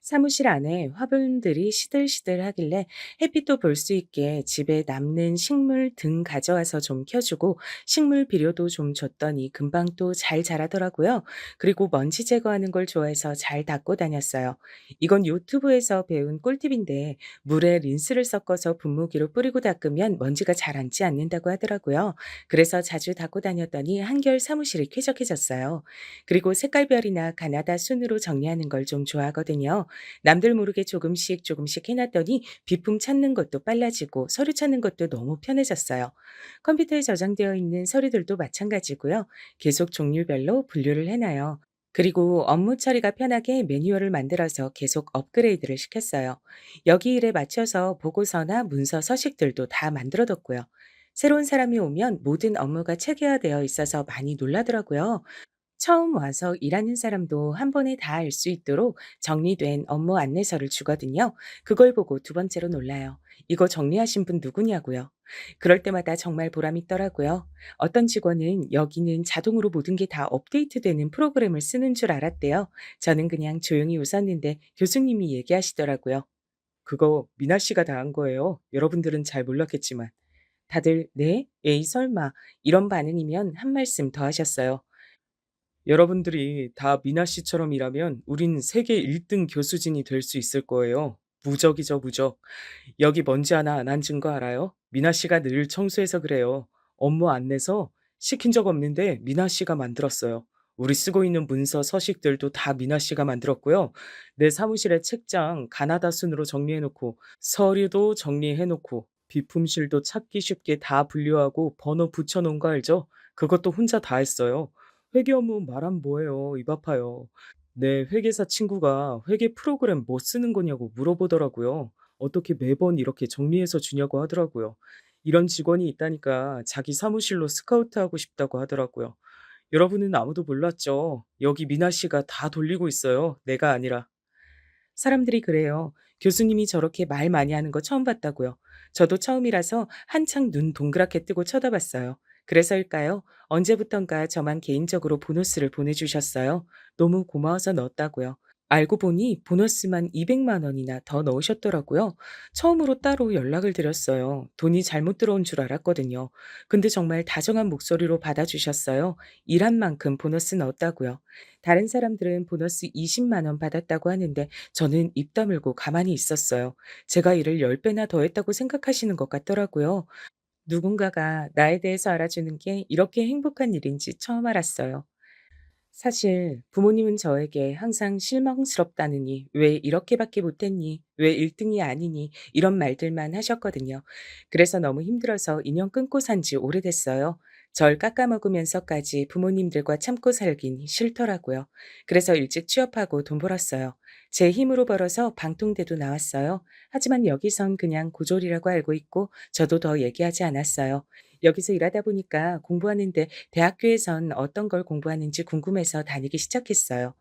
사무실 안에 화분들이 시들시들하길래 햇빛도 볼 수 있게 집에 남는 식물 등 가져와서 좀 켜주고 식물 비료도 좀 줬더니 금방 또 잘 자라더라고요. 그리고 먼지 제거하는 걸 좋아해서 잘 닦고 다녔어요. 이건 유튜브에서 배운 꿀팁인데 물에 린스를 섞어서 분무기로 뿌리고 닦으면 먼지가 잘 앉지 않는다고 하더라고요. 그래서 자주 닦고 다녔더니 한결 사무실이 쾌적해졌어요. 그리고 색깔별이나 가나다 순으로 정리하는 걸 좀 좋아하거든요. 남들 모르게 조금씩 조금씩 해놨더니 비품 찾는 것도 빨라지고 서류 찾는 것도 너무 편해졌어요. 컴퓨터에 저장되어 있는 서류들도 마찬가지고요. 계속 종류별로 분류를 해놔요. 그리고 업무 처리가 편하게 매뉴얼을 만들어서 계속 업그레이드를 시켰어요. 여기 일에 맞춰서 보고서나 문서 서식들도 다 만들어뒀고요. 새로운 사람이 오면 모든 업무가 체계화되어 있어서 많이 놀라더라고요. 처음 와서 일하는 사람도 한 번에 다 알 수 있도록 정리된 업무 안내서를 주거든요. 그걸 보고 두 번째로 놀라요. 이거 정리하신 분 누구냐고요. 그럴 때마다 정말 보람 있더라고요. 어떤 직원은 여기는 자동으로 모든 게 다 업데이트되는 프로그램을 쓰는 줄 알았대요. 저는 그냥 조용히 웃었는데 교수님이 얘기하시더라고요. 그거 미나 씨가 다 한 거예요. 여러분들은 잘 몰랐겠지만. 다들 네? 에이 설마 이런 반응이면 한 말씀 더 하셨어요. 여러분들이 다 미나 씨처럼 일하면 우린 세계 1등 교수진이 될 수 있을 거예요. 무적이죠, 무적. 여기 먼지 하나 안 앉은 거 알아요? 미나 씨가 늘 청소해서 그래요. 업무 안내서 시킨 적 없는데 미나 씨가 만들었어요. 우리 쓰고 있는 문서 서식들도 다 미나 씨가 만들었고요. 내 사무실의 책장 가나다 순으로 정리해 놓고 서류도 정리해 놓고 비품실도 찾기 쉽게 다 분류하고 번호 붙여 놓은 거 알죠? 그것도 혼자 다 했어요. 회계 업무 말하면 뭐해요. 입 아파요. 내 회계사 친구가 회계 프로그램 뭐 쓰는 거냐고 물어보더라고요. 어떻게 매번 이렇게 정리해서 주냐고 하더라고요. 이런 직원이 있다니까 자기 사무실로 스카우트하고 싶다고 하더라고요. 여러분은 아무도 몰랐죠. 여기 미나 씨가 다 돌리고 있어요. 내가 아니라. 사람들이 그래요. 교수님이 저렇게 말 많이 하는 거 처음 봤다고요. 저도 처음이라서 한창 눈 동그랗게 뜨고 쳐다봤어요. 그래서일까요? 언제부턴가 저만 개인적으로 보너스를 보내주셨어요. 너무 고마워서 넣었다고요. 알고 보니 보너스만 200만 원이나 더 넣으셨더라고요. 처음으로 따로 연락을 드렸어요. 돈이 잘못 들어온 줄 알았거든요. 근데 정말 다정한 목소리로 받아주셨어요. 일한 만큼 보너스 넣었다고요. 다른 사람들은 보너스 20만 원 받았다고 하는데 저는 입 다물고 가만히 있었어요. 제가 일을 10배나 더 했다고 생각하시는 것 같더라고요. 누군가가 나에 대해서 알아주는 게 이렇게 행복한 일인지 처음 알았어요. 사실 부모님은 저에게 항상 실망스럽다느니, 왜 이렇게밖에 못했니, 왜 1등이 아니니, 이런 말들만 하셨거든요. 그래서 너무 힘들어서 인연 끊고 산지 오래됐어요. 절 깎아먹으면서까지 부모님들과 참고 살긴 싫더라고요. 그래서 일찍 취업하고 돈 벌었어요. 제 힘으로 벌어서 방통대도 나왔어요. 하지만 여기선 그냥 고졸이라고 알고 있고 저도 더 얘기하지 않았어요. 여기서 일하다 보니까 공부하는데 대학교에선 어떤 걸 공부하는지 궁금해서 다니기 시작했어요.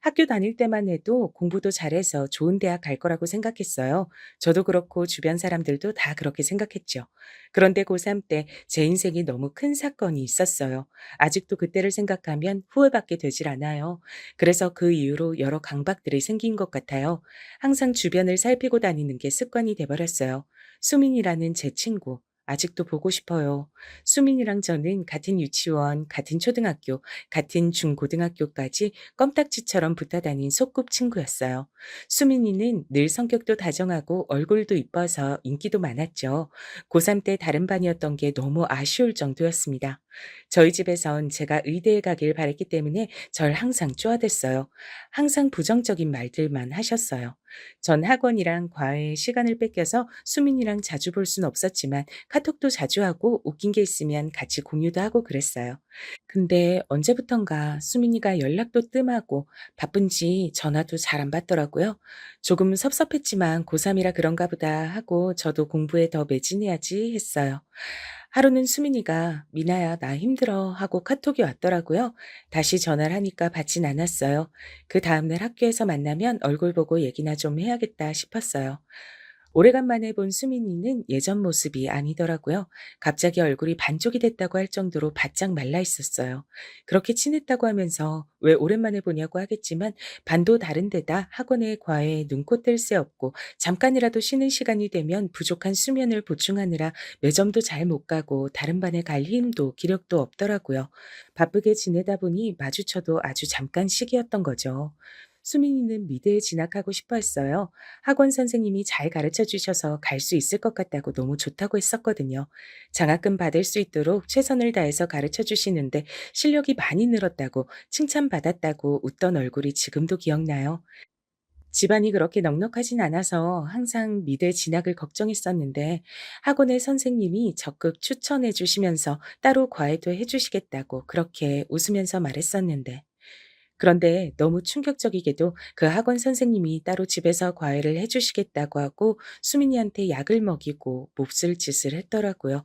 학교 다닐 때만 해도 공부도 잘해서 좋은 대학 갈 거라고 생각했어요. 저도 그렇고 주변 사람들도 다 그렇게 생각했죠. 그런데 고3 때 제 인생이 너무 큰 사건이 있었어요. 아직도 그때를 생각하면 후회밖에 되질 않아요. 그래서 그 이후로 여러 강박들이 생긴 것 같아요. 항상 주변을 살피고 다니는 게 습관이 돼버렸어요. 수민이라는 제 친구. 아직도 보고 싶어요. 수민이랑 저는 같은 유치원, 같은 초등학교, 같은 중고등학교까지 껌딱지처럼 붙어 다닌 소꿉친구였어요. 수민이는 늘 성격도 다정하고 얼굴도 이뻐서 인기도 많았죠. 고3 때 다른 반이었던 게 너무 아쉬울 정도였습니다. 저희 집에선 제가 의대에 가길 바랬기 때문에 절 항상 쪼아댔어요. 항상 부정적인 말들만 하셨어요. 전 학원이랑 과외에 시간을 뺏겨서 수민이랑 자주 볼 순 없었지만 카톡도 자주 하고 웃긴 게 있으면 같이 공유도 하고 그랬어요. 근데 언제부턴가 수민이가 연락도 뜸하고 바쁜지 전화도 잘 안 받더라고요. 조금 섭섭했지만 고3이라 그런가 보다 하고 저도 공부에 더 매진해야지 했어요. 하루는 수민이가 미나야 나 힘들어 하고 카톡이 왔더라고요. 다시 전화를 하니까 받진 않았어요. 그 다음날 학교에서 만나면 얼굴 보고 얘기나 좀 해야겠다 싶었어요. 오래간만에 본 수민이는 예전 모습이 아니더라고요. 갑자기 얼굴이 반쪽이 됐다고 할 정도로 바짝 말라 있었어요. 그렇게 친했다고 하면서 왜 오랜만에 보냐고 하겠지만 반도 다른 데다 학원에 과외에 눈코 뜰 새 없고 잠깐이라도 쉬는 시간이 되면 부족한 수면을 보충하느라 매점도 잘 못 가고 다른 반에 갈 힘도 기력도 없더라고요. 바쁘게 지내다 보니 마주쳐도 아주 잠깐씩이었던 거죠. 수민이는 미대에 진학하고 싶어 했어요. 학원 선생님이 잘 가르쳐 주셔서 갈 수 있을 것 같다고 너무 좋다고 했었거든요. 장학금 받을 수 있도록 최선을 다해서 가르쳐 주시는데 실력이 많이 늘었다고 칭찬받았다고 웃던 얼굴이 지금도 기억나요. 집안이 그렇게 넉넉하진 않아서 항상 미대 진학을 걱정했었는데 학원의 선생님이 적극 추천해 주시면서 따로 과외도 해 주시겠다고 그렇게 웃으면서 말했었는데 그런데 너무 충격적이게도 그 학원 선생님이 따로 집에서 과외를 해 주시겠다고 하고 수민이한테 약을 먹이고 몹쓸 짓을 했더라고요.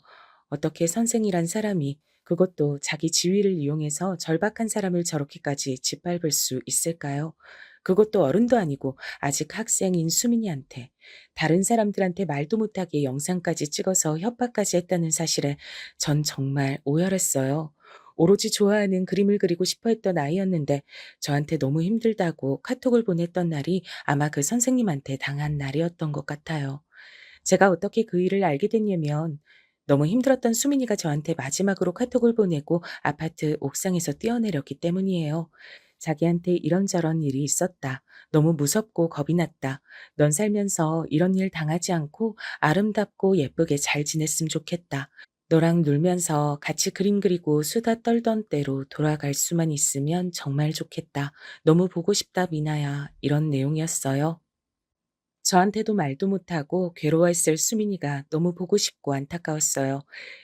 어떻게 선생이란 사람이 그것도 자기 지위를 이용해서 절박한 사람을 저렇게까지 짓밟을 수 있을까요? 그것도 어른도 아니고 아직 학생인 수민이한테 다른 사람들한테 말도 못하게 영상까지 찍어서 협박까지 했다는 사실에 전 정말 오열했어요. 오로지 좋아하는 그림을 그리고 싶어 했던 아이였는데 저한테 너무 힘들다고 카톡을 보냈던 날이 아마 그 선생님한테 당한 날이었던 것 같아요. 제가 어떻게 그 일을 알게 됐냐면 너무 힘들었던 수민이가 저한테 마지막으로 카톡을 보내고 아파트 옥상에서 뛰어내렸기 때문이에요. 자기한테 이런저런 일이 있었다. 너무 무섭고 겁이 났다. 넌 살면서 이런 일 당하지 않고 아름답고 예쁘게 잘 지냈으면 좋겠다. 너랑 놀면서 같이 그림 그리고 수다 떨던 때로 돌아갈 수만 있으면 정말 좋겠다. 너무 보고 싶다, 미나야. 이런 내용이었어요. 저한테도 말도 못하고 괴로워했을 수민이가 너무 보고 싶고 안타까웠어요.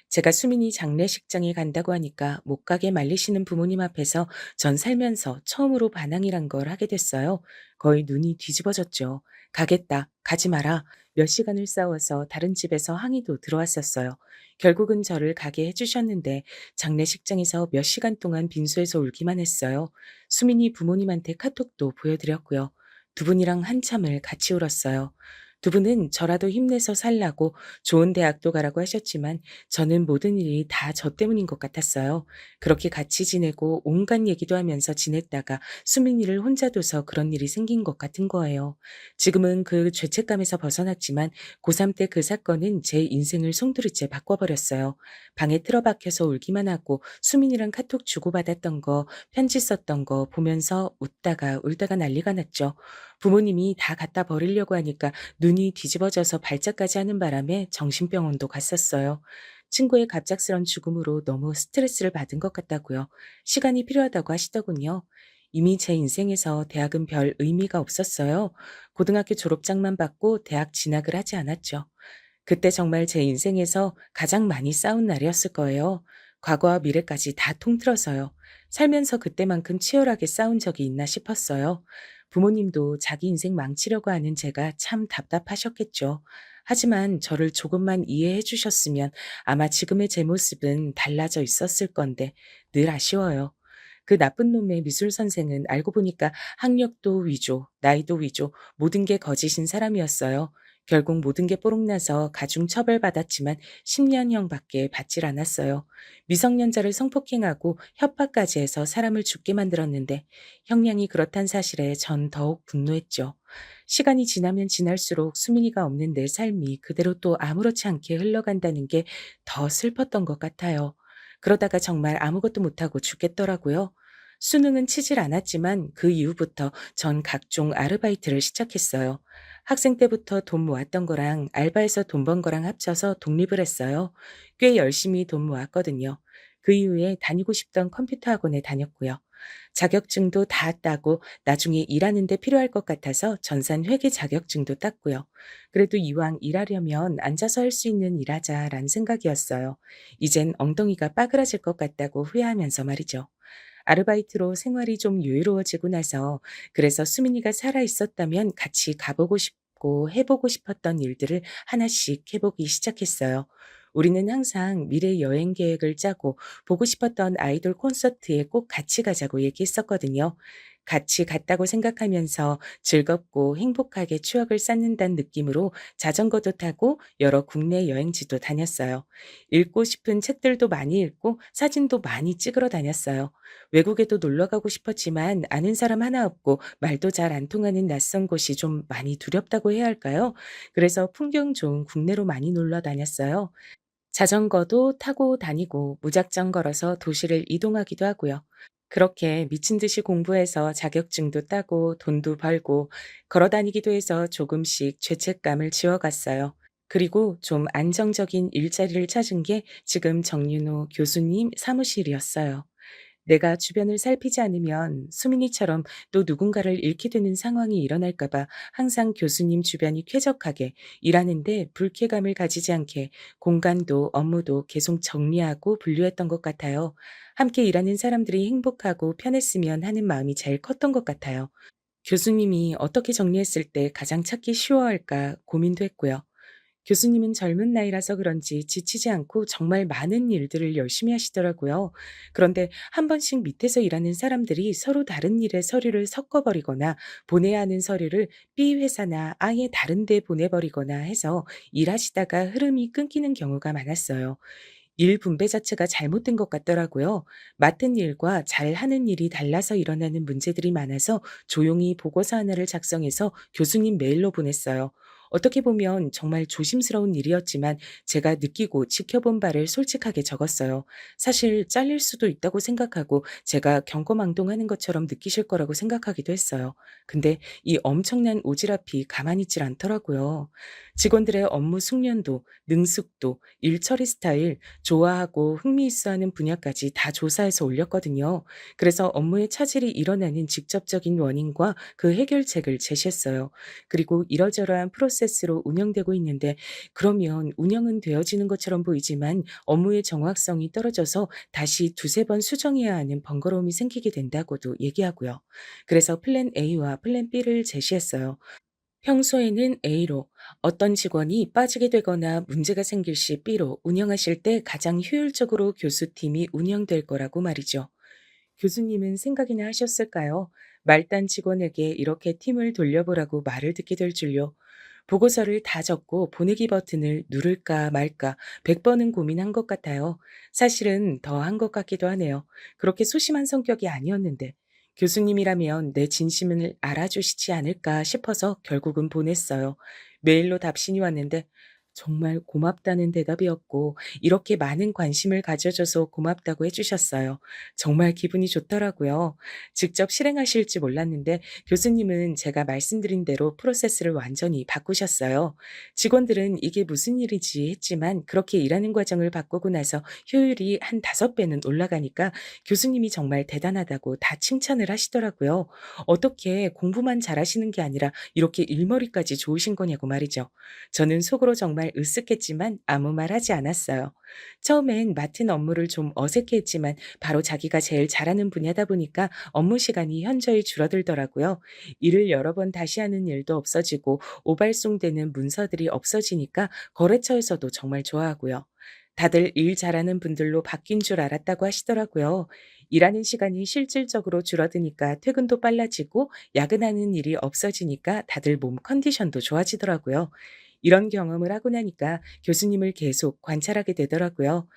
제가 수민이 장례식장에 간다고 하니까 못 가게 말리시는 부모님 앞에서 전 살면서 처음으로 반항이란 걸 하게 됐어요. 거의 눈이 뒤집어졌죠. 가겠다, 가지 마라. 몇 시간을 싸워서 다른 집에서 항의도 들어왔었어요. 결국은 저를 가게 해주셨는데 장례식장에서 몇 시간 동안 빈소에서 울기만 했어요. 수민이 부모님한테 카톡도 보여드렸고요. 두 분이랑 한참을 같이 울었어요. 두 분은 저라도 힘내서 살라고 좋은 대학도 가라고 하셨지만 저는 모든 일이 다 저 때문인 것 같았어요. 그렇게 같이 지내고 온갖 얘기도 하면서 지냈다가 수민이를 혼자 둬서 그런 일이 생긴 것 같은 거예요. 지금은 그 죄책감에서 벗어났지만 고3 때 그 사건은 제 인생을 송두리째 바꿔버렸어요. 방에 틀어박혀서 울기만 하고 수민이랑 카톡 주고받았던 거, 편지 썼던 거 보면서 웃다가 울다가 난리가 났죠. 부모님이 다 갖다 버리려고 하니까 눈이 뒤집어져서 발작까지 하는 바람에 정신병원도 갔었어요. 친구의 갑작스런 죽음으로 너무 스트레스를 받은 것 같다고요. 시간이 필요하다고 하시더군요. 이미 제 인생에서 대학은 별 의미가 없었어요. 고등학교 졸업장만 받고 대학 진학을 하지 않았죠. 그때 정말 제 인생에서 가장 많이 싸운 날이었을 거예요. 과거와 미래까지 다 통틀어서요. 살면서 그때만큼 치열하게 싸운 적이 있나 싶었어요. 부모님도 자기 인생 망치려고 하는 제가 참 답답하셨겠죠. 하지만 저를 조금만 이해해 주셨으면 아마 지금의 제 모습은 달라져 있었을 건데 늘 아쉬워요. 그 나쁜 놈의 미술 선생은 알고 보니까 학력도 위조, 나이도 위조, 모든 게 거짓인 사람이었어요. 결국 모든 게 뽀록나서 가중 처벌받았지만 10년형밖에 받질 않았어요. 미성년자를 성폭행하고 협박까지 해서 사람을 죽게 만들었는데 형량이 그렇단 사실에 전 더욱 분노했죠. 시간이 지나면 지날수록 수민이가 없는 내 삶이 그대로 또 아무렇지 않게 흘러간다는 게 더 슬펐던 것 같아요. 그러다가 정말 아무것도 못하고 죽겠더라고요. 수능은 치질 않았지만 그 이후부터 전 각종 아르바이트를 시작했어요. 학생 때부터 돈 모았던 거랑 알바해서 돈 번 거랑 합쳐서 독립을 했어요. 꽤 열심히 돈 모았거든요. 그 이후에 다니고 싶던 컴퓨터 학원에 다녔고요. 자격증도 다 따고 나중에 일하는 데 필요할 것 같아서 전산 회계 자격증도 땄고요. 그래도 이왕 일하려면 앉아서 할 수 있는 일하자란 생각이었어요. 이젠 엉덩이가 빠그라질 것 같다고 후회하면서 말이죠. 아르바이트로 생활이 좀 여유로워지고 나서 그래서 수민이가 살아 있었다면 같이 가보고 싶고 해보고 싶었던 일들을 하나씩 해보기 시작했어요. 우리는 항상 미래 여행 계획을 짜고 보고 싶었던 아이돌 콘서트에 꼭 같이 가자고 얘기했었거든요. 같이 갔다고 생각하면서 즐겁고 행복하게 추억을 쌓는다는 느낌으로 자전거도 타고 여러 국내 여행지도 다녔어요. 읽고 싶은 책들도 많이 읽고 사진도 많이 찍으러 다녔어요. 외국에도 놀러 가고 싶었지만 아는 사람 하나 없고 말도 잘 안 통하는 낯선 곳이 좀 많이 두렵다고 해야 할까요? 그래서 풍경 좋은 국내로 많이 놀러 다녔어요. 자전거도 타고 다니고 무작정 걸어서 도시를 이동하기도 하고요. 그렇게 미친 듯이 공부해서 자격증도 따고 돈도 벌고 걸어 다니기도 해서 조금씩 죄책감을 지워갔어요. 그리고 좀 안정적인 일자리를 찾은 게 지금 정윤호 교수님 사무실이었어요. 내가 주변을 살피지 않으면 수민이처럼 또 누군가를 잃게 되는 상황이 일어날까 봐 항상 교수님 주변이 쾌적하게 일하는데 불쾌감을 가지지 않게 공간도 업무도 계속 정리하고 분류했던 것 같아요. 함께 일하는 사람들이 행복하고 편했으면 하는 마음이 제일 컸던 것 같아요. 교수님이 어떻게 정리했을 때 가장 찾기 쉬워할까 고민도 했고요. 교수님은 젊은 나이라서 그런지 지치지 않고 정말 많은 일들을 열심히 하시더라고요. 그런데 한 번씩 밑에서 일하는 사람들이 서로 다른 일에 서류를 섞어버리거나 보내야 하는 서류를 B 회사나 아예 다른 데 보내버리거나 해서 일하시다가 흐름이 끊기는 경우가 많았어요. 일 분배 자체가 잘못된 것 같더라고요. 맡은 일과 잘하는 일이 달라서 일어나는 문제들이 많아서 조용히 보고서 하나를 작성해서 교수님 메일로 보냈어요. 어떻게 보면 정말 조심스러운 일이었지만 제가 느끼고 지켜본 바를 솔직하게 적었어요. 사실 잘릴 수도 있다고 생각하고 제가 경거망동하는 것처럼 느끼실 거라고 생각하기도 했어요. 근데 이 엄청난 오지랖이 가만히 있질 않더라고요. 직원들의 업무 숙련도, 능숙도, 일 처리 스타일, 좋아하고 흥미있어하는 분야까지 다 조사해서 올렸거든요. 그래서 업무에 차질이 일어나는 직접적인 원인과 그 해결책을 제시했어요. 그리고 이러저러한 프로세스로 운영되고 있는데 그러면 운영은 되어지는 것처럼 보이지만 업무의 정확성이 떨어져서 다시 두세 번 수정해야 하는 번거로움이 생기게 된다고도 얘기하고요. 그래서 플랜 A와 플랜 B를 제시했어요. 평소에는 A로, 어떤 직원이 빠지게 되거나 문제가 생길 시 B로 운영하실 때 가장 효율적으로 교수팀이 운영될 거라고 말이죠. 교수님은 생각이나 하셨을까요? 말단 직원에게 이렇게 팀을 돌려보라고 말을 듣게 될 줄요. 보고서를 다 적고 보내기 버튼을 누를까 말까 100번은 고민한 것 같아요. 사실은 더 한 것 같기도 하네요. 그렇게 소심한 성격이 아니었는데 교수님이라면 내 진심을 알아주시지 않을까 싶어서 결국은 보냈어요. 메일로 답신이 왔는데 정말 고맙다는 대답이었고 이렇게 많은 관심을 가져줘서 고맙다고 해주셨어요. 정말 기분이 좋더라고요. 직접 실행하실지 몰랐는데 교수님은 제가 말씀드린 대로 프로세스를 완전히 바꾸셨어요. 직원들은 이게 무슨 일이지 했지만 그렇게 일하는 과정을 바꾸고 나서 효율이 한 5배는 올라가니까 교수님이 정말 대단하다고 다 칭찬을 하시더라고요. 어떻게 공부만 잘하시는 게 아니라 이렇게 일머리까지 좋으신 거냐고 말이죠. 저는 속으로 정말 정말 으쓱했지만 아무 말 하지 않았어요. 처음엔 맡은 업무를 좀 어색해했지만 바로 자기가 제일 잘하는 분야다 보니까 업무 시간이 현저히 줄어들더라고요. 일을 여러 번 다시 하는 일도 없어지고 오발송되는 문서들이 없어지니까 거래처에서도 정말 좋아하고요. 다들 일 잘하는 분들로 바뀐 줄 알았다고 하시더라고요. 일하는 시간이 실질적으로 줄어드니까 퇴근도 빨라지고 야근하는 일이 없어지니까 다들 몸 컨디션도 좋아지더라고요. 이런 경험을 하고 나니까 교수님을 계속 관찰하게 되더라고요.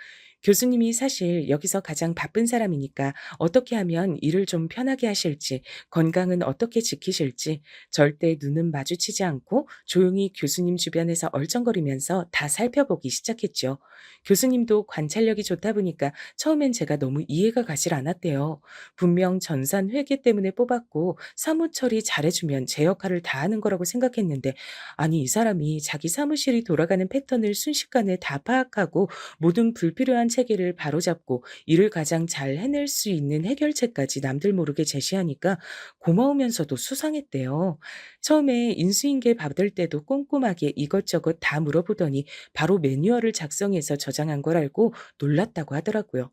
교수님이 사실 여기서 가장 바쁜 사람이니까 어떻게 하면 일을 좀 편하게 하실지, 건강은 어떻게 지키실지 절대 눈은 마주치지 않고 조용히 교수님 주변에서 얼쩡거리면서 다 살펴보기 시작했죠. 교수님도 관찰력이 좋다 보니까 처음엔 제가 너무 이해가 가질 않았대요. 분명 전산 회계 때문에 뽑았고 사무 처리 잘해주면 제 역할을 다 하는 거라고 생각했는데, 아니 이 사람이 자기 사무실이 돌아가는 패턴을 순식간에 다 파악하고 모든 불필요한 체계를 바로잡고 일을 가장 잘 해낼 수 있는 해결책까지 남들 모르게 제시하니까 고마우면서도 수상했대요. 처음에 인수인계 받을 때도 꼼꼼하게 이것저것 다 물어보더니 바로 매뉴얼을 작성해서 저장한 걸 알고 놀랐다고 하더라고요.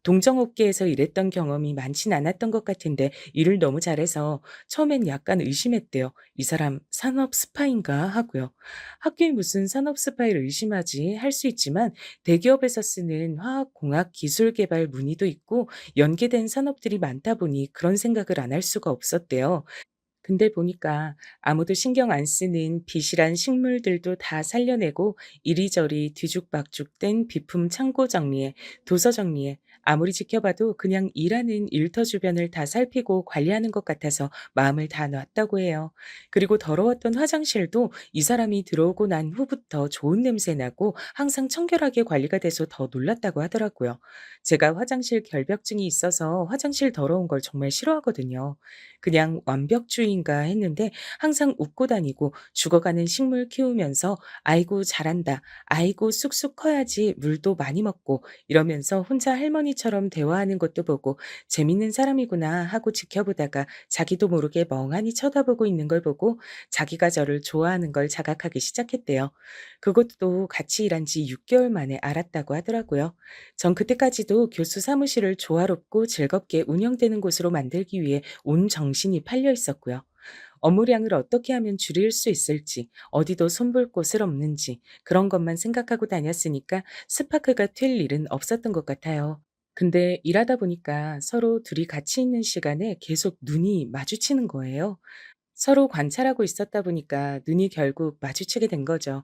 동정업계에서 일했던 경험이 많진 않았던 것 같은데 일을 너무 잘해서 처음엔 약간 의심했대요. '이 사람 산업 스파인가?' 하고요. 학교에 무슨 산업 스파이를 의심하지 할 수 있지만 대기업에서 쓰는 화학공학 기술 개발 문의도 있고 연계된 산업들이 많다 보니 그런 생각을 안 할 수가 없었대요. 근데 보니까 아무도 신경 안 쓰는 비실한 식물들도 다 살려내고 이리저리 뒤죽박죽된 비품 창고 정리에 도서 정리에 아무리 지켜봐도 그냥 일하는 일터 주변을 다 살피고 관리하는 것 같아서 마음을 다 놨다고 해요. 그리고 더러웠던 화장실도 이 사람이 들어오고 난 후부터 좋은 냄새 나고 항상 청결하게 관리가 돼서 더 놀랐다고 하더라고요. 제가 화장실 결벽증이 있어서 화장실 더러운 걸 정말 싫어하거든요. 그냥 완벽주의인가 했는데 항상 웃고 다니고 죽어가는 식물 키우면서 "아이고 잘한다. 아이고 쑥쑥 커야지 물도 많이 먹고." 이러면서 혼자 할머니처럼 대화하는 것도 보고 '재밌는 사람이구나.' 하고 지켜보다가 자기도 모르게 멍하니 쳐다보고 있는 걸 보고 자기가 저를 좋아하는 걸 자각하기 시작했대요. 그것도 같이 일한 지 6개월 개월 만에 알았다고 하더라고요. 전 그때까지도 교수 사무실을 조화롭고 즐겁게 운영되는 곳으로 만들기 위해 온 정신이 팔려 있었고요. 업무량을 어떻게 하면 줄일 수 있을지, 어디도 손볼 곳을 없는지 그런 것만 생각하고 다녔으니까 스파크가 튈 일은 없었던 것 같아요. 근데 일하다 보니까 서로 둘이 같이 있는 시간에 계속 눈이 마주치는 거예요. 서로 관찰하고 있었다 보니까 눈이 결국 마주치게 된 거죠.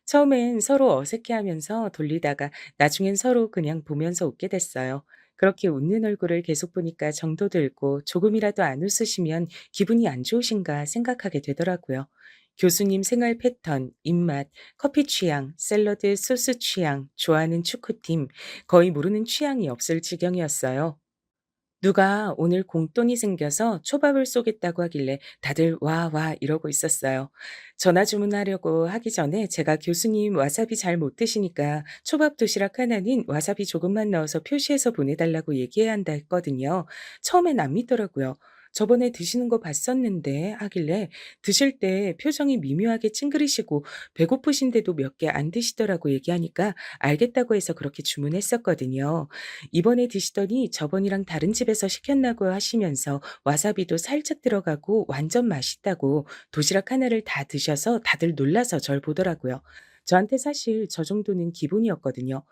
처음엔 서로 어색해하면서 돌리다가 나중엔 서로 그냥 보면서 웃게 됐어요. 그렇게 웃는 얼굴을 계속 보니까 정도 들고 조금이라도 안 웃으시면 기분이 안 좋으신가 생각하게 되더라고요. 교수님 생활 패턴, 입맛, 커피 취향, 샐러드 소스 취향, 좋아하는 축구팀, 거의 모르는 취향이 없을 지경이었어요. 누가 오늘 공돈이 생겨서 초밥을 쏘겠다고 하길래 다들 "와, 와." 이러고 있었어요. 전화 주문하려고 하기 전에 제가 "교수님 와사비 잘 못 드시니까 초밥 도시락 하나는 와사비 조금만 넣어서 표시해서 보내달라고 얘기해야 한다." 했거든요. 처음엔 안 믿더라고요. "저번에 드시는 거 봤었는데." 하길래 드실 때 표정이 미묘하게 찡그리시고 배고프신데도 몇 개 안 드시더라고 얘기하니까 알겠다고 해서 그렇게 주문했었거든요. 이번에 드시더니 저번이랑 다른 집에서 시켰나고 하시면서 와사비도 살짝 들어가고 완전 맛있다고 도시락 하나를 다 드셔서 다들 놀라서 절 보더라고요. 저한테 사실 저 정도는 기본이었거든요.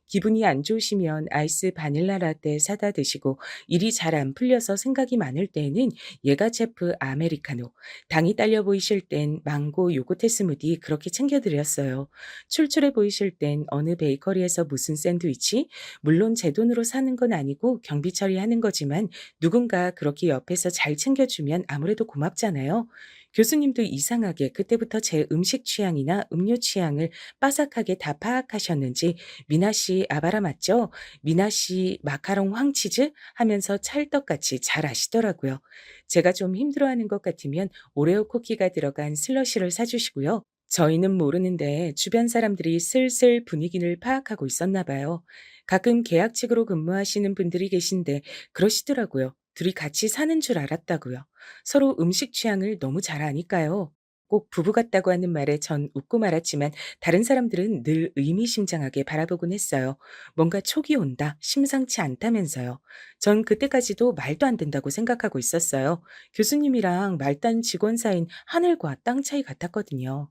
기분이 안 좋으시면 아이스 바닐라 라떼 사다 드시고 일이 잘 안 풀려서 생각이 많을 때에는 예가체프 아메리카노, 당이 딸려 보이실 땐 망고 요거트 스무디 그렇게 챙겨 드렸어요. 출출해 보이실 땐 어느 베이커리에서 무슨 샌드위치, 물론 제 돈으로 사는 건 아니고 경비 처리하는 거지만 누군가 그렇게 옆에서 잘 챙겨주면 아무래도 고맙잖아요. 교수님도 이상하게 그때부터 제 음식 취향이나 음료 취향을 빠삭하게 다 파악하셨는지 "미나 씨 아바라 맞죠? 미나 씨 마카롱 황치즈?" 하면서 찰떡같이 잘 아시더라고요. 제가 좀 힘들어하는 것 같으면 오레오 쿠키가 들어간 슬러시를 사 주시고요. 저희는 모르는데 주변 사람들이 슬슬 분위기를 파악하고 있었나 봐요. 가끔 계약직으로 근무하시는 분들이 계신데 그러시더라고요. 둘이 같이 사는 줄 알았다고요. 서로 음식 취향을 너무 잘 아니까요. 꼭 부부 같다고 하는 말에 전 웃고 말았지만 다른 사람들은 늘 의미심장하게 바라보곤 했어요. 뭔가 촉이 온다, 심상치 않다면서요. 전 그때까지도 말도 안 된다고 생각하고 있었어요. 교수님이랑 말단 직원 사이인 하늘과 땅 차이 같았거든요.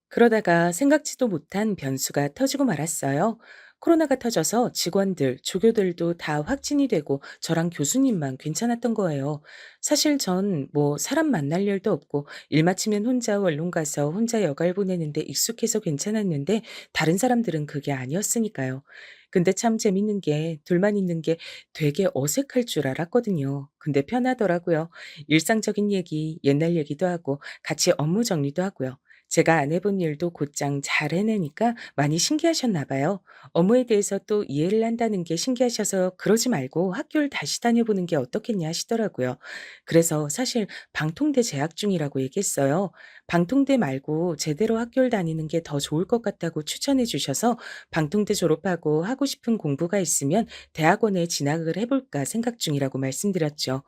그러다가 생각지도 못한 변수가 터지고 말았어요. 코로나가 터져서 직원들, 조교들도 다 확진이 되고 저랑 교수님만 괜찮았던 거예요. 사실 전 뭐 사람 만날 일도 없고 일 마치면 혼자 원룸 가서 혼자 여갈 보내는데 익숙해서 괜찮았는데 다른 사람들은 그게 아니었으니까요. 근데 참 재밌는 게 둘만 있는 게 되게 어색할 줄 알았거든요. 근데 편하더라고요. 일상적인 얘기, 옛날 얘기도 하고 같이 업무 정리도 하고요. 제가 안 해본 일도 곧장 잘 해내니까 많이 신기하셨나 봐요. 업무에 대해서 또 이해를 한다는 게 신기하셔서 그러지 말고 학교를 다시 다녀보는 게 어떻겠냐 하시더라고요. 그래서 사실 방통대 재학 중이라고 얘기했어요. 방통대 말고 제대로 학교를 다니는 게 더 좋을 것 같다고 추천해 주셔서 방통대 졸업하고 하고 싶은 공부가 있으면 대학원에 진학을 해볼까 생각 중이라고 말씀드렸죠.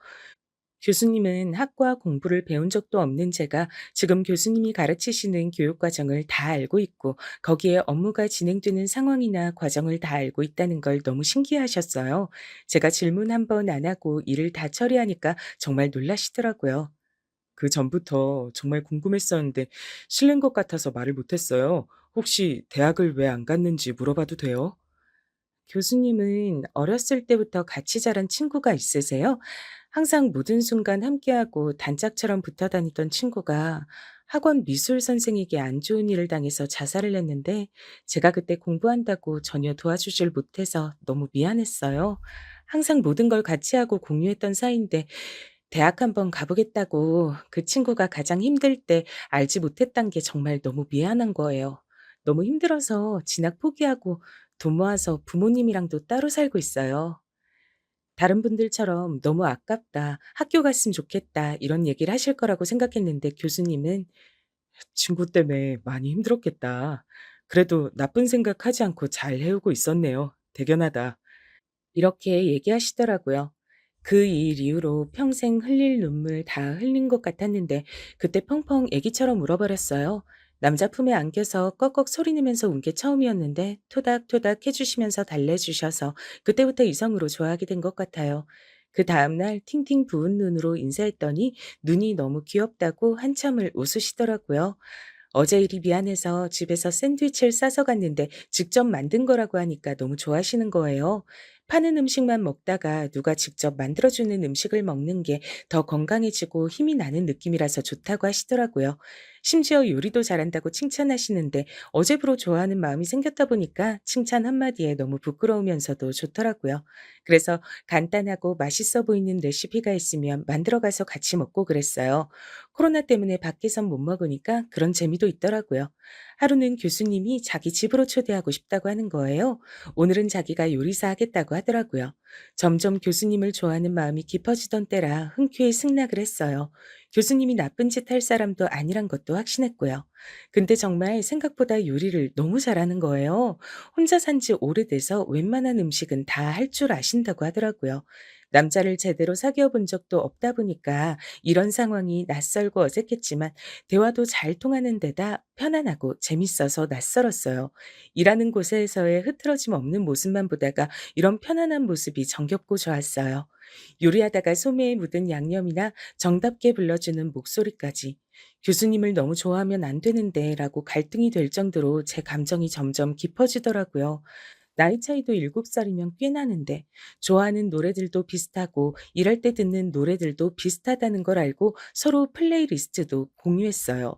교수님은 학과 공부를 배운 적도 없는 제가 지금 교수님이 가르치시는 교육 과정을 다 알고 있고 거기에 업무가 진행되는 상황이나 과정을 다 알고 있다는 걸 너무 신기해하셨어요. 제가 질문 한 번 안 하고 일을 다 처리하니까 정말 놀라시더라고요. 그 전부터 정말 궁금했었는데 실례인 것 같아서 말을 못했어요. 혹시 대학을 왜 안 갔는지 물어봐도 돼요? 교수님은 어렸을 때부터 같이 자란 친구가 있으세요? 항상 모든 순간 함께하고 단짝처럼 붙어 다니던 친구가 학원 미술 선생에게 안 좋은 일을 당해서 자살을 했는데 제가 그때 공부한다고 전혀 도와주질 못해서 너무 미안했어요. 항상 모든 걸 같이 하고 공유했던 사이인데 대학 한번 가보겠다고 그 친구가 가장 힘들 때 알지 못했단 게 정말 너무 미안한 거예요. 너무 힘들어서 진학 포기하고 돈 모아서 부모님이랑도 따로 살고 있어요. 다른 분들처럼 "너무 아깝다. 학교 갔으면 좋겠다." 이런 얘기를 하실 거라고 생각했는데 교수님은 "친구 때문에 많이 힘들었겠다. 그래도 나쁜 생각하지 않고 잘 해오고 있었네요. 대견하다." 이렇게 얘기하시더라고요. 그 일 이후로 평생 흘릴 눈물 다 흘린 것 같았는데 그때 펑펑 애기처럼 울어버렸어요. 남자 품에 안겨서 꺽꺽 소리내면서 운 게 처음이었는데 토닥토닥 해주시면서 달래주셔서 그때부터 이성으로 좋아하게 된 것 같아요. 그 다음날 팅팅 부은 눈으로 인사했더니 눈이 너무 귀엽다고 한참을 웃으시더라고요. 어제 일이 미안해서 집에서 샌드위치를 싸서 갔는데 직접 만든 거라고 하니까 너무 좋아하시는 거예요. 파는 음식만 먹다가 누가 직접 만들어주는 음식을 먹는 게 더 건강해지고 힘이 나는 느낌이라서 좋다고 하시더라고요. 심지어 요리도 잘한다고 칭찬하시는데 어제부로 좋아하는 마음이 생겼다 보니까 칭찬 한마디에 너무 부끄러우면서도 좋더라고요. 그래서 간단하고 맛있어 보이는 레시피가 있으면 만들어 가서 같이 먹고 그랬어요. 코로나 때문에 밖에선 못 먹으니까 그런 재미도 있더라고요. 하루는 교수님이 자기 집으로 초대하고 싶다고 하는 거예요. 오늘은 자기가 요리사 하겠다고 하더라고요. 점점 교수님을 좋아하는 마음이 깊어지던 때라 흔쾌히 승낙을 했어요. 교수님이 나쁜 짓 할 사람도 아니란 것도 확신했고요. 근데 정말 생각보다 요리를 너무 잘하는 거예요. 혼자 산지 오래돼서 웬만한 음식은 다 할 줄 아신다고 하더라고요. 남자를 제대로 사귀어 본 적도 없다 보니까 이런 상황이 낯설고 어색했지만 대화도 잘 통하는 데다 편안하고 재밌어서 낯설었어요. 일하는 곳에서의 흐트러짐 없는 모습만 보다가 이런 편안한 모습이 정겹고 좋았어요. 요리하다가 소매에 묻은 양념이나 정답게 불러주는 목소리까지. 교수님을 너무 좋아하면 안 되는데 라고 갈등이 될 정도로 제 감정이 점점 깊어지더라고요. 나이 차이도 7살이면 꽤 나는데 좋아하는 노래들도 비슷하고 일할 때 듣는 노래들도 비슷하다는 걸 알고 서로 플레이리스트도 공유했어요.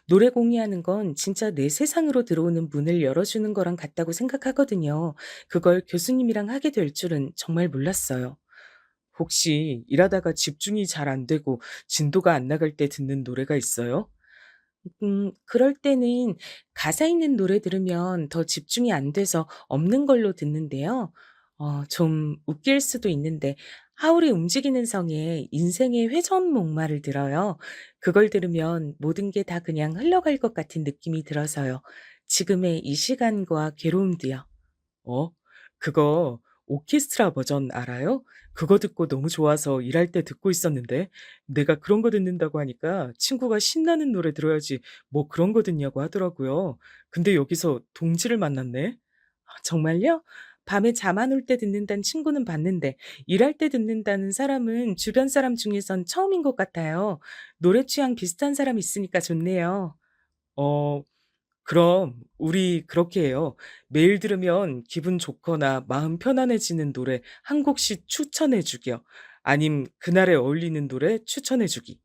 노래 공유하는 건 진짜 내 세상으로 들어오는 문을 열어주는 거랑 같다고 생각하거든요. 그걸 교수님이랑 하게 될 줄은 정말 몰랐어요. 혹시 일하다가 집중이 잘 안 되고 진도가 안 나갈 때 듣는 노래가 있어요? 그럴 때는 가사 있는 노래 들으면 더 집중이 안 돼서 없는 걸로 듣는데요. 좀 웃길 수도 있는데 하울의 움직이는 성에 인생의 회전목마를 들어요. 그걸 들으면 모든 게 다 그냥 흘러갈 것 같은 느낌이 들어서요. 지금의 이 시간과 괴로움도요. 어? 그거 오케스트라 버전 알아요? 그거 듣고 너무 좋아서 일할 때 듣고 있었는데 내가 그런 거 듣는다고 하니까 친구가 신나는 노래 들어야지 뭐 그런 거 듣냐고 하더라고요. 근데 여기서 동지를 만났네. 아, 정말요? 밤에 잠 안 올 때 듣는다는 친구는 봤는데 일할 때 듣는다는 사람은 주변 사람 중에선 처음인 것 같아요. 노래 취향 비슷한 사람 있으니까 좋네요. 어, 그럼 우리 그렇게 해요. 매일 들으면 기분 좋거나 마음 편안해지는 노래 한 곡씩 추천해 주기요. 아님 그날에 어울리는 노래 추천해 주기.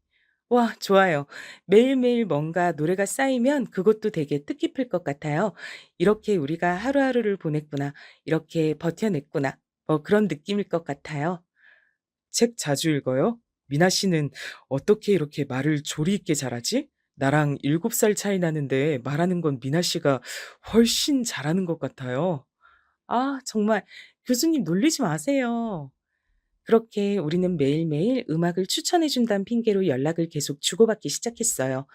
와, 좋아요. 매일매일 뭔가 노래가 쌓이면 그것도 되게 뜻깊을 것 같아요. 이렇게 우리가 하루하루를 보냈구나. 이렇게 버텨냈구나. 뭐 그런 느낌일 것 같아요. 책 자주 읽어요? 미나 씨는 어떻게 이렇게 말을 조리 있게 잘하지? 나랑 7살 차이 나는데 말하는 건 미나 씨가 훨씬 잘하는 것 같아요. 아, 정말 교수님 놀리지 마세요. 그렇게 우리는 매일매일 음악을 추천해 준다는 핑계로 연락을 계속 주고받기 시작했어요.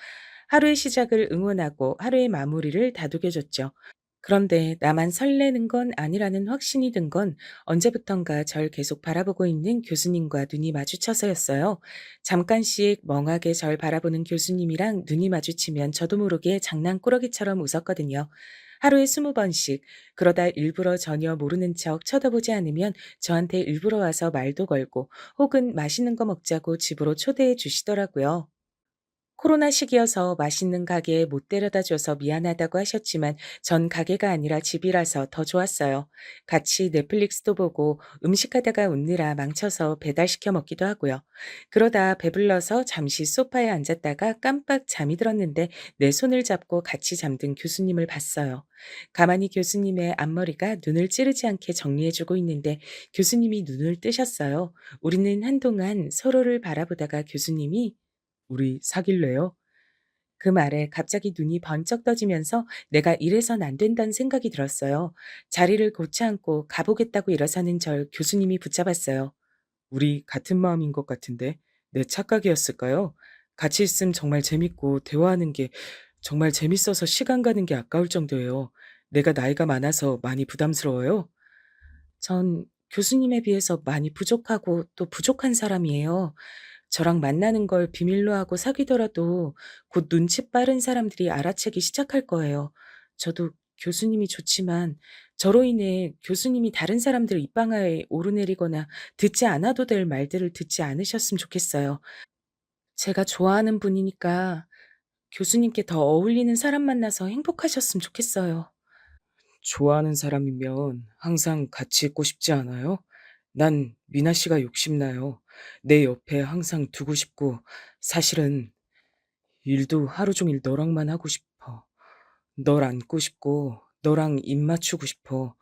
하루의 시작을 응원하고 하루의 마무리를 다독여줬죠. 그런데 나만 설레는 건 아니라는 확신이 든 건 언제부턴가 절 계속 바라보고 있는 교수님과 눈이 마주쳐서였어요. 잠깐씩 멍하게 절 바라보는 교수님이랑 눈이 마주치면 저도 모르게 장난꾸러기처럼 웃었거든요. 하루에 20번씩, 그러다 일부러 전혀 모르는 척 쳐다보지 않으면 저한테 일부러 와서 말도 걸고 혹은 맛있는 거 먹자고 집으로 초대해 주시더라고요. 코로나 시기여서 맛있는 가게에 못 데려다 줘서 미안하다고 하셨지만 전 가게가 아니라 집이라서 더 좋았어요. 같이 넷플릭스도 보고 음식하다가 웃느라 망쳐서 배달시켜 먹기도 하고요. 그러다 배불러서 잠시 소파에 앉았다가 깜빡 잠이 들었는데 내 손을 잡고 같이 잠든 교수님을 봤어요. 가만히 교수님의 앞머리가 눈을 찌르지 않게 정리해주고 있는데 교수님이 눈을 뜨셨어요. 우리는 한동안 서로를 바라보다가 교수님이 "우리 사귈래요?" 그 말에 갑자기 눈이 번쩍 떠지면서 내가 이래선 안 된다는 생각이 들었어요. 자리를 고쳐 앉고 가보겠다고 일어서는 절 교수님이 붙잡았어요. "우리 같은 마음인 것 같은데 내 착각이었을까요? 같이 있으면 정말 재밌고 대화하는 게 정말 재밌어서 시간 가는 게 아까울 정도예요. 내가 나이가 많아서 많이 부담스러워요?" 전 교수님에 비해서 많이 부족하고 또 부족한 사람이에요. 저랑 만나는 걸 비밀로 하고 사귀더라도 곧 눈치 빠른 사람들이 알아채기 시작할 거예요. 저도 교수님이 좋지만 저로 인해 교수님이 다른 사람들 입방아에 오르내리거나 듣지 않아도 될 말들을 듣지 않으셨으면 좋겠어요. 제가 좋아하는 분이니까 교수님께 더 어울리는 사람 만나서 행복하셨으면 좋겠어요. 좋아하는 사람이면 항상 같이 있고 싶지 않아요? 난 미나 씨가 욕심나요. 내 옆에 항상 두고 싶고, 사실은 일도 하루 종일 너랑만 하고 싶어. 널 안고 싶고, 너랑 입 맞추고 싶어.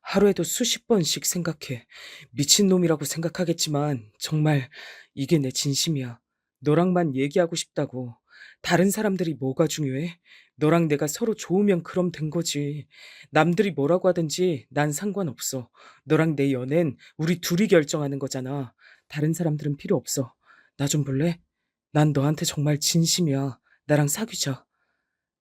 하루에도 수십 번씩 생각해. 미친놈이라고 생각하겠지만, 정말 이게 내 진심이야. 너랑만 얘기하고 싶다고. 다른 사람들이 뭐가 중요해? 너랑 내가 서로 좋으면 그럼 된 거지. 남들이 뭐라고 하든지 난 상관없어. 너랑 내 연애는 우리 둘이 결정하는 거잖아. 다른 사람들은 필요 없어. 나 좀 볼래? 난 너한테 정말 진심이야. 나랑 사귀자.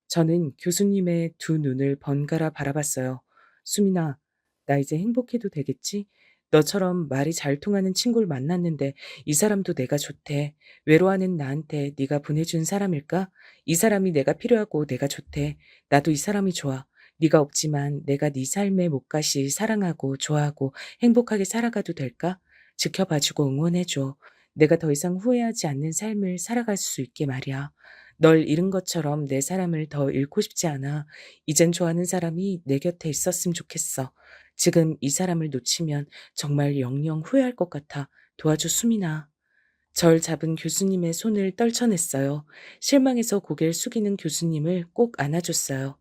저는 교수님의 두 눈을 번갈아 바라봤어요. 수민아, 나 이제 행복해도 되겠지? 너처럼 말이 잘 통하는 친구를 만났는데 이 사람도 내가 좋대. 외로워하는 나한테 네가 보내준 사람일까? 이 사람이 내가 필요하고 내가 좋대. 나도 이 사람이 좋아. 네가 없지만 내가 네 삶의 몫같이 사랑하고 좋아하고 행복하게 살아가도 될까? 지켜봐주고 응원해줘. 내가 더 이상 후회하지 않는 삶을 살아갈 수 있게 말이야. 널 잃은 것처럼 내 사람을 더 잃고 싶지 않아. 이젠 좋아하는 사람이 내 곁에 있었으면 좋겠어. 지금 이 사람을 놓치면 정말 영영 후회할 것 같아. 도와줘, 수민아. 절 잡은 교수님의 손을 떨쳐냈어요. 실망해서 고개를 숙이는 교수님을 꼭 안아줬어요.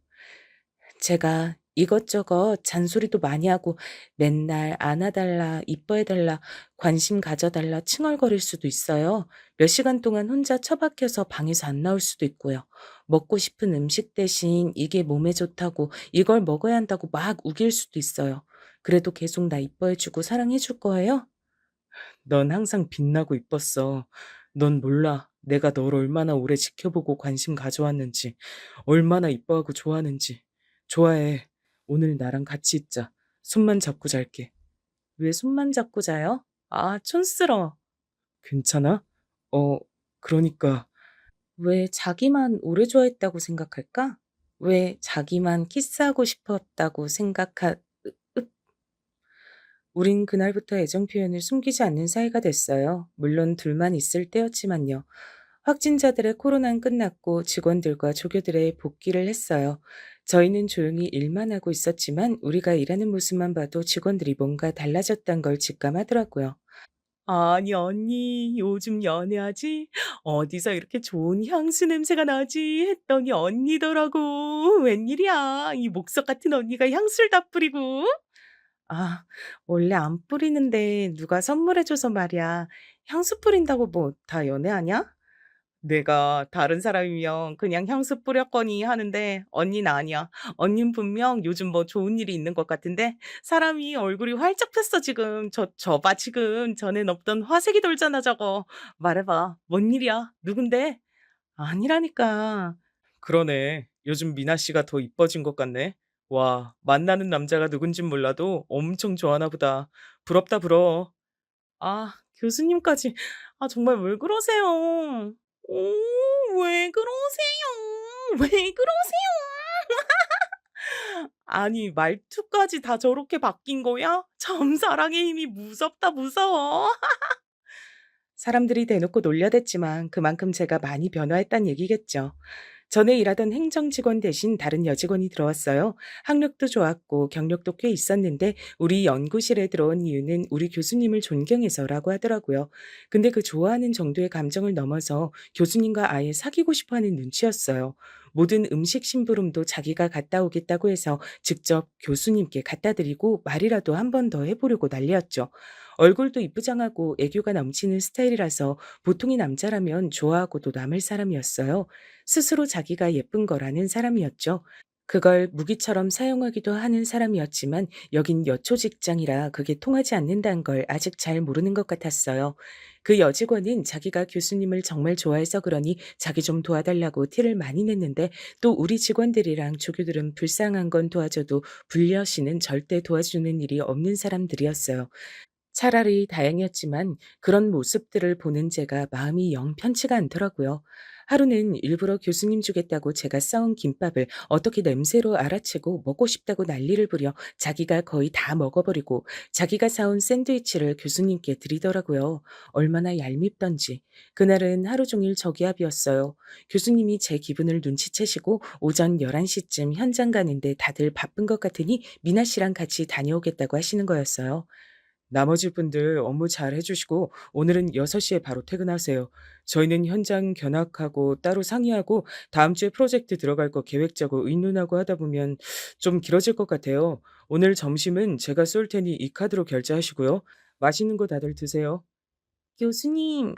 제가 이것저것 잔소리도 많이 하고 맨날 안아달라, 이뻐해달라, 관심 가져달라 칭얼거릴 수도 있어요. 몇 시간 동안 혼자 처박혀서 방에서 안 나올 수도 있고요. 먹고 싶은 음식 대신 이게 몸에 좋다고 이걸 먹어야 한다고 막 우길 수도 있어요. 그래도 계속 나 이뻐해주고 사랑해줄 거예요? 넌 항상 빛나고 이뻤어. 넌 몰라. 내가 널 얼마나 오래 지켜보고 관심 가져왔는지, 얼마나 이뻐하고 좋아하는지. 좋아해. 오늘 나랑 같이 있자. 손만 잡고 잘게. 왜 손만 잡고 자요? 아, 촌스러워. 괜찮아? 그러니까. 왜 자기만 오래 좋아했다고 생각할까? 왜 자기만 키스하고 싶었다고 우린 그날부터 애정 표현을 숨기지 않는 사이가 됐어요. 물론 둘만 있을 때였지만요. 확진자들의 코로나는 끝났고 직원들과 조교들의 복귀를 했어요. 저희는 조용히 일만 하고 있었지만 우리가 일하는 모습만 봐도 직원들이 뭔가 달라졌단 걸 직감하더라고요. 아니, 언니, 요즘 연애하지? 어디서 이렇게 좋은 향수 냄새가 나지? 했더니 언니더라고. 웬일이야? 이 목석 같은 언니가 향수를 다 뿌리고. 아, 원래 안 뿌리는데 누가 선물해줘서 말이야. 향수 뿌린다고 뭐 다 연애하냐? 내가 다른 사람이면 그냥 향수 뿌렸거니 하는데 언니는 아니야. 언닌 분명 요즘 뭐 좋은 일이 있는 것 같은데 사람이 얼굴이 활짝 폈어 지금. 저 봐 지금 전엔 없던 화색이 돌잖아 저거. 말해봐. 뭔 일이야? 누군데? 아니라니까. 그러네. 요즘 미나 씨가 더 이뻐진 것 같네. 와, 만나는 남자가 누군진 몰라도 엄청 좋아하나 보다. 부럽다, 부러워. 아, 교수님까지. 아, 정말 왜 그러세요? 왜 그러세요? 왜 그러세요? 아니, 말투까지 다 저렇게 바뀐 거야? 참, 사랑의 힘이 무섭다, 무서워. 사람들이 대놓고 놀려댔지만 그만큼 제가 많이 변화했단 얘기겠죠. 전에 일하던 행정직원 대신 다른 여직원이 들어왔어요. 학력도 좋았고 경력도 꽤 있었는데 우리 연구실에 들어온 이유는 우리 교수님을 존경해서라고 하더라고요. 근데 그 좋아하는 정도의 감정을 넘어서 교수님과 아예 사귀고 싶어 하는 눈치였어요. 모든 음식 심부름도 자기가 갔다 오겠다고 해서 직접 교수님께 갖다 드리고 말이라도 한 번 더 해보려고 난리였죠. 얼굴도 이쁘장하고 애교가 넘치는 스타일이라서 보통의 남자라면 좋아하고도 남을 사람이었어요. 스스로 자기가 예쁜 거라는 사람이었죠. 그걸 무기처럼 사용하기도 하는 사람이었지만 여긴 여초 직장이라 그게 통하지 않는다는 걸 아직 잘 모르는 것 같았어요. 그 여직원은 자기가 교수님을 정말 좋아해서 그러니 자기 좀 도와달라고 티를 많이 냈는데 또 우리 직원들이랑 조교들은 불쌍한 건 도와줘도 불려시는 절대 도와주는 일이 없는 사람들이었어요. 차라리 다행이었지만 그런 모습들을 보는 제가 마음이 영 편치가 않더라고요. 하루는 일부러 교수님 주겠다고 제가 싸온 김밥을 어떻게 냄새로 알아채고 먹고 싶다고 난리를 부려 자기가 거의 다 먹어버리고 자기가 사온 샌드위치를 교수님께 드리더라고요. 얼마나 얄밉던지. 그날은 하루 종일 저기압이었어요. 교수님이 제 기분을 눈치채시고 오전 11시쯤 현장 가는데 다들 바쁜 것 같으니 미나 씨랑 같이 다녀오겠다고 하시는 거였어요. 나머지 분들 업무 잘 해주시고 오늘은 6시에 바로 퇴근하세요. 저희는 현장 견학하고 따로 상의하고 다음 주에 프로젝트 들어갈 거 계획 짜고 의논하고 하다 보면 좀 길어질 것 같아요. 오늘 점심은 제가 쏠 테니 이 카드로 결제하시고요. 맛있는 거 다들 드세요. 교수님,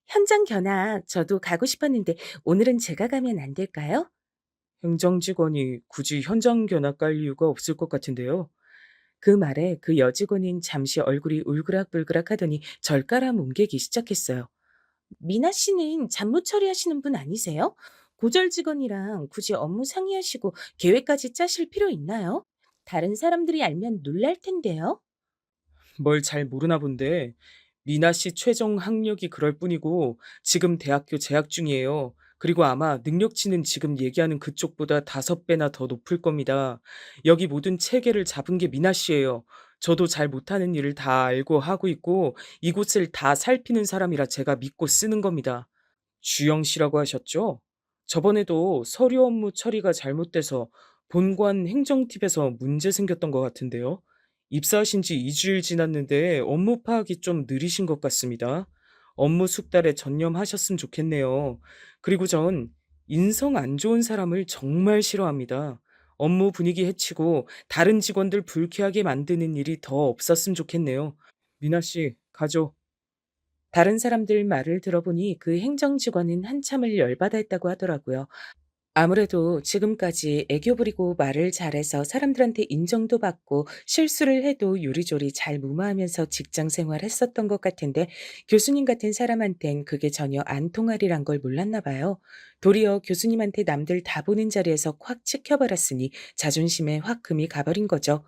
현장 견학 저도 가고 싶었는데 오늘은 제가 가면 안 될까요? 행정직원이 굳이 현장 견학 갈 이유가 없을 것 같은데요. 그 말에 그 여직원은 잠시 얼굴이 울그락불그락 하더니 절가라 뭉개기 시작했어요. 미나 씨는 잡무 처리하시는 분 아니세요? 고절 직원이랑 굳이 업무 상의하시고 계획까지 짜실 필요 있나요? 다른 사람들이 알면 놀랄 텐데요. 뭘 잘 모르나 본데 미나 씨 최종 학력이 그럴 뿐이고 지금 대학교 재학 중이에요. 그리고 아마 능력치는 지금 얘기하는 그쪽보다 5배나 더 높을 겁니다. 여기 모든 체계를 잡은 게 미나 씨예요. 저도 잘 못하는 일을 다 알고 하고 있고 이곳을 다 살피는 사람이라 제가 믿고 쓰는 겁니다. 주영 씨라고 하셨죠? 저번에도 서류 업무 처리가 잘못돼서 본관 행정팀에서 문제 생겼던 것 같은데요. 입사하신 지 2주일 지났는데 업무 파악이 좀 느리신 것 같습니다. 업무 숙달에 전념하셨으면 좋겠네요. 그리고 전 인성 안 좋은 사람을 정말 싫어합니다. 업무 분위기 해치고 다른 직원들 불쾌하게 만드는 일이 더 없었으면 좋겠네요. 미나 씨, 가죠. 다른 사람들 말을 들어보니 그 행정 직원은 한참을 열받아 했다고 하더라고요. 아무래도 지금까지 애교 부리고 말을 잘해서 사람들한테 인정도 받고 실수를 해도 요리조리 잘 무마하면서 직장 생활했었던 것 같은데 교수님 같은 사람한텐 그게 전혀 안 통하리란 걸 몰랐나 봐요. 도리어 교수님한테 남들 다 보는 자리에서 콱 찍혀버렸으니 자존심에 확 금이 가버린 거죠.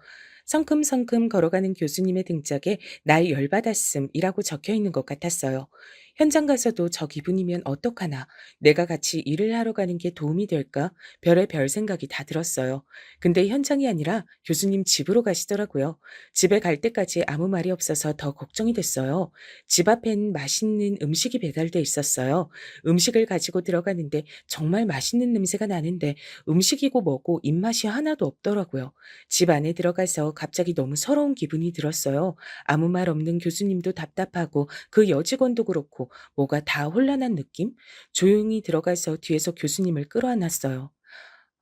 성큼성큼 걸어가는 교수님의 등짝에 날 열받았음이라고 적혀 있는 것 같았어요. 현장 가서도 저 기분이면 어떡하나, 내가 같이 일을 하러 가는 게 도움이 될까? 별의 별 생각이 다 들었어요. 근데 현장이 아니라 교수님 집으로 가시더라고요. 집에 갈 때까지 아무 말이 없어서 더 걱정이 됐어요. 집 앞엔 맛있는 음식이 배달돼 있었어요. 음식을 가지고 들어가는데 정말 맛있는 냄새가 나는데 음식이고 뭐고 입맛이 하나도 없더라고요. 집 안에 들어가서 갑자기 너무 서러운 기분이 들었어요. 아무 말 없는 교수님도 답답하고 그 여직원도 그렇고 뭐가 다 혼란한 느낌? 조용히 들어가서 뒤에서 교수님을 끌어안았어요.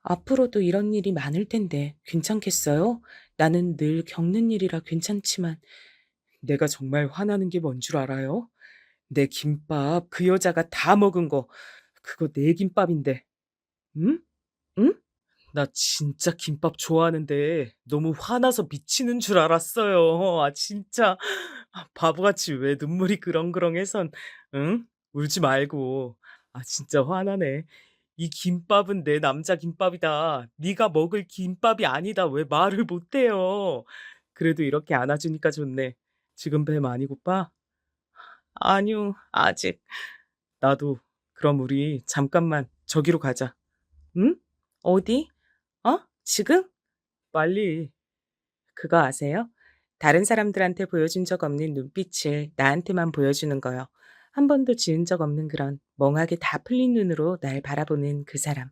앞으로도 이런 일이 많을 텐데 괜찮겠어요? 나는 늘 겪는 일이라 괜찮지만 내가 정말 화나는 게 뭔 줄 알아요? 내 김밥 그 여자가 다 먹은 거 그거 내 김밥인데. 응? 응? 나 진짜 김밥 좋아하는데 너무 화나서 미치는 줄 알았어요. 아 진짜. 바보같이 왜 눈물이 그렁그렁해선 응? 울지 말고. 아 진짜 화나네. 이 김밥은 내 남자 김밥이다. 네가 먹을 김밥이 아니다. 왜 말을 못 해요. 그래도 이렇게 안아주니까 좋네. 지금 배 많이 고파? 아니요. 아직. 나도. 그럼 우리 잠깐만 저기로 가자. 응? 어디? 어? 지금? 빨리. 그거 아세요? 다른 사람들한테 보여준 적 없는 눈빛을 나한테만 보여주는 거요. 한 번도 지은 적 없는 그런 멍하게 다 풀린 눈으로 날 바라보는 그 사람.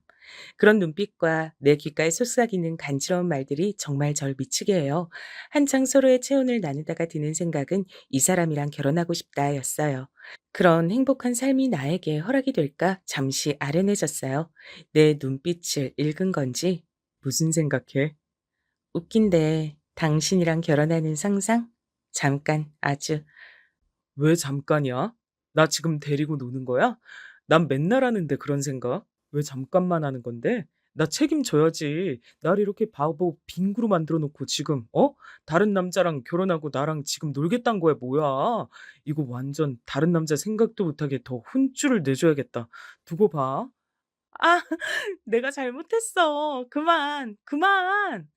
그런 눈빛과 내 귓가에 속삭이는 간지러운 말들이 정말 절 미치게 해요. 한창 서로의 체온을 나누다가 드는 생각은 이 사람이랑 결혼하고 싶다였어요. 그런 행복한 삶이 나에게 허락이 될까 잠시 아련해졌어요. 내 눈빛을 읽은 건지 무슨 생각해? 웃긴데 당신이랑 결혼하는 상상? 잠깐 아주. 왜 잠깐이야? 나 지금 데리고 노는 거야? 난 맨날 하는데 그런 생각. 왜 잠깐만 하는 건데? 나 책임져야지. 날 이렇게 바보 빙구로 만들어 놓고 지금 다른 남자랑 결혼하고 나랑 지금 놀겠다는 거야 뭐야? 이거 완전 다른 남자 생각도 못하게 더 혼쭐을 내줘야겠다. 두고 봐. 아, 내가 잘못했어. 그만, 그만.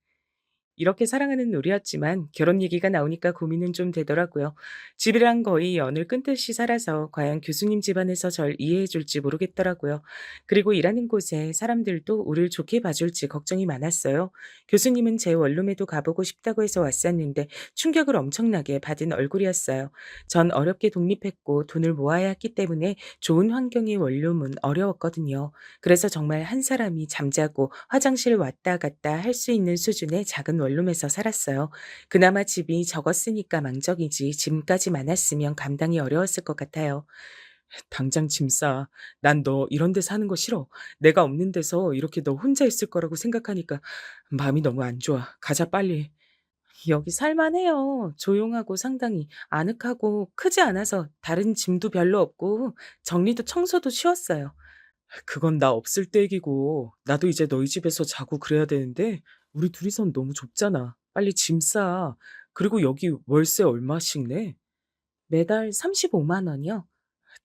이렇게 사랑하는 우리였지만 결혼 얘기가 나오니까 고민은 좀 되더라고요. 집이랑 거의 연을 끊듯이 살아서 과연 교수님 집안에서 절 이해해 줄지 모르겠더라고요. 그리고 일하는 곳에 사람들도 우리를 좋게 봐줄지 걱정이 많았어요. 교수님은 제 원룸에도 가보고 싶다고 해서 왔었는데 충격을 엄청나게 받은 얼굴이었어요. 전 어렵게 독립했고 돈을 모아야 했기 때문에 좋은 환경의 원룸은 어려웠거든요. 그래서 정말 한 사람이 잠자고 화장실 왔다 갔다 할 수 있는 수준의 작은 원룸에서 살았어요. 그나마 집이 적었으니까 망정이지 짐까지 많았으면 감당이 어려웠을 것 같아요. 당장 짐 싸. 난 너 이런 데 사는 거 싫어. 내가 없는 데서 이렇게 너 혼자 있을 거라고 생각하니까 마음이 너무 안 좋아. 가자 빨리. 여기 살만해요. 조용하고 상당히 아늑하고 크지 않아서 다른 짐도 별로 없고 정리도 청소도 쉬웠어요. 그건 나 없을 때 얘기고 나도 이제 너희 집에서 자고 그래야 되는데 우리 둘이선 너무 좁잖아. 빨리 짐 싸. 그리고 여기 월세 얼마씩 내? 매달 35만 원이요?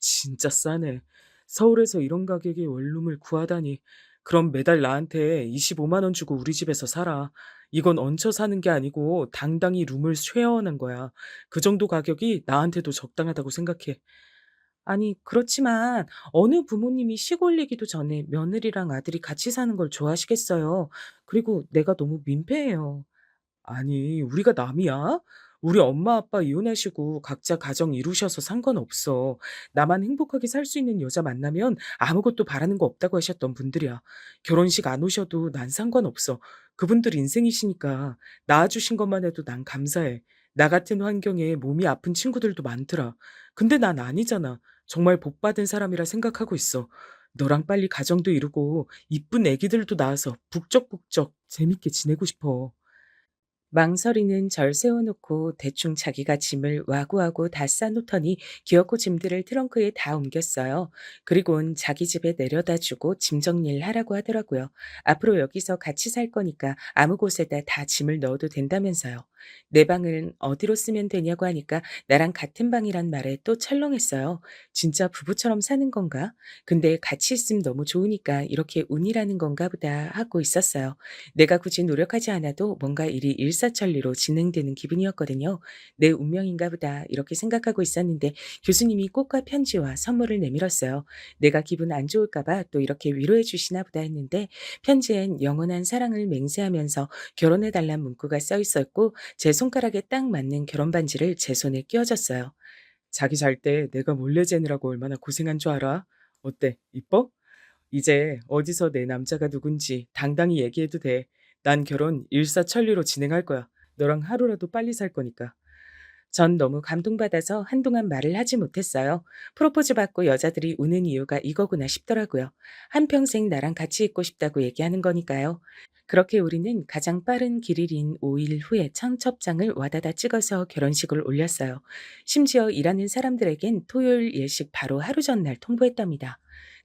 진짜 싸네. 서울에서 이런 가격의 원룸을 구하다니. 그럼 매달 나한테 25만 원 주고 우리 집에서 살아. 이건 얹혀 사는 게 아니고 당당히 룸을 쉐어하는 거야. 그 정도 가격이 나한테도 적당하다고 생각해. 아니, 그렇지만 어느 부모님이 시골 얘기도 전에 며느리랑 아들이 같이 사는 걸 좋아하시겠어요. 그리고 내가 너무 민폐해요. 아니, 우리가 남이야? 우리 엄마 아빠 이혼하시고 각자 가정 이루셔서 상관없어. 나만 행복하게 살 수 있는 여자 만나면 아무것도 바라는 거 없다고 하셨던 분들이야. 결혼식 안 오셔도 난 상관없어. 그분들 인생이시니까 낳아주신 것만 해도 난 감사해. 나 같은 환경에 몸이 아픈 친구들도 많더라. 근데 난 아니잖아. 정말 복 받은 사람이라 생각하고 있어. 너랑 빨리 가정도 이루고 이쁜 애기들도 낳아서 북적북적 재밌게 지내고 싶어. 망설이는 절 세워놓고 대충 자기가 짐을 와구와구 다 싸놓더니 기어코 짐들을 트렁크에 다 옮겼어요. 그리곤 자기 집에 내려다 주고 짐 정리를 하라고 하더라고요. 앞으로 여기서 같이 살 거니까 아무 곳에다 다 짐을 넣어도 된다면서요. 내 방은 어디로 쓰면 되냐고 하니까 나랑 같은 방이란 말에 또 철렁했어요. 진짜 부부처럼 사는 건가? 근데 같이 있으면 너무 좋으니까 이렇게 운이라는 건가 보다 하고 있었어요. 내가 굳이 노력하지 않아도 뭔가 일이 일사천리로 진행되는 기분이었거든요. '내 운명인가 보다.' 이렇게 생각하고 있었는데 교수님이 꽃과 편지와 선물을 내밀었어요. '내가 기분 안 좋을까 봐 또 이렇게 위로해 주시나 보다.' 했는데 편지엔 영원한 사랑을 맹세하면서 결혼해 달란 문구가 써 있었고 제 손가락에 딱 맞는 결혼 반지를 제 손에 끼워 줬어요. "자기 잘 때 내가 몰래 재느라고 얼마나 고생한 줄 알아? 어때? 이뻐? 이제 어디서 내 남자가 누군지 당당히 얘기해도 돼. 난 결혼 일사천리로 진행할 거야. 너랑 하루라도 빨리 살 거니까." 전 너무 감동받아서 한동안 말을 하지 못했어요. 프로포즈 받고 여자들이 우는 이유가 이거구나 싶더라고요. 한평생 나랑 같이 있고 싶다고 얘기하는 거니까요. 그렇게 우리는 가장 빠른 길일인 5일 후에 청첩장을 와다다 찍어서 결혼식을 올렸어요. 심지어 일하는 사람들에겐 토요일 예식 바로 하루 전날 통보했답니다.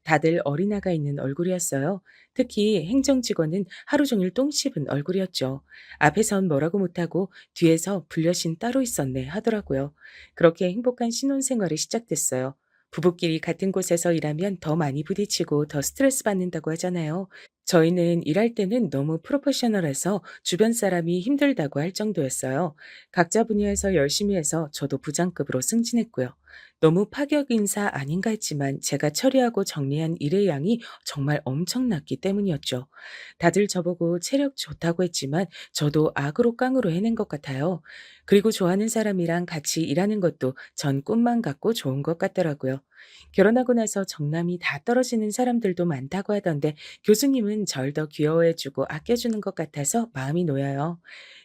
다들 어린아가 있는 얼굴이었어요. 특히 행정직원은 하루 종일 똥 씹은 얼굴이었죠. 앞에선 뭐라고 못하고 뒤에서 불려신 따로 있었네 하더라고요. 그렇게 행복한 신혼생활이 시작됐어요. 부부끼리 같은 곳에서 일하면 더 많이 부딪히고 더 스트레스 받는다고 하잖아요. 저희는 일할 때는 너무 프로페셔널해서 주변 사람이 힘들다고 할 정도였어요. 각자 분야에서 열심히 해서 저도 부장급으로 승진했고요. 너무 파격 인사 아닌가 했지만 제가 처리하고 정리한 일의 양이 정말 엄청났기 때문이었죠. 다들 저보고 체력 좋다고 했지만 저도 악으로 깡으로 해낸 것 같아요. 그리고 좋아하는 사람이랑 같이 일하는 것도 전 꿈만 같고 좋은 것 같더라고요. 결혼하고 나서 정남이 다 떨어지는 사람들도 많다고 하던데 교수님은 절 더 귀여워해주고 아껴주는 것 같아서 마음이 놓여요.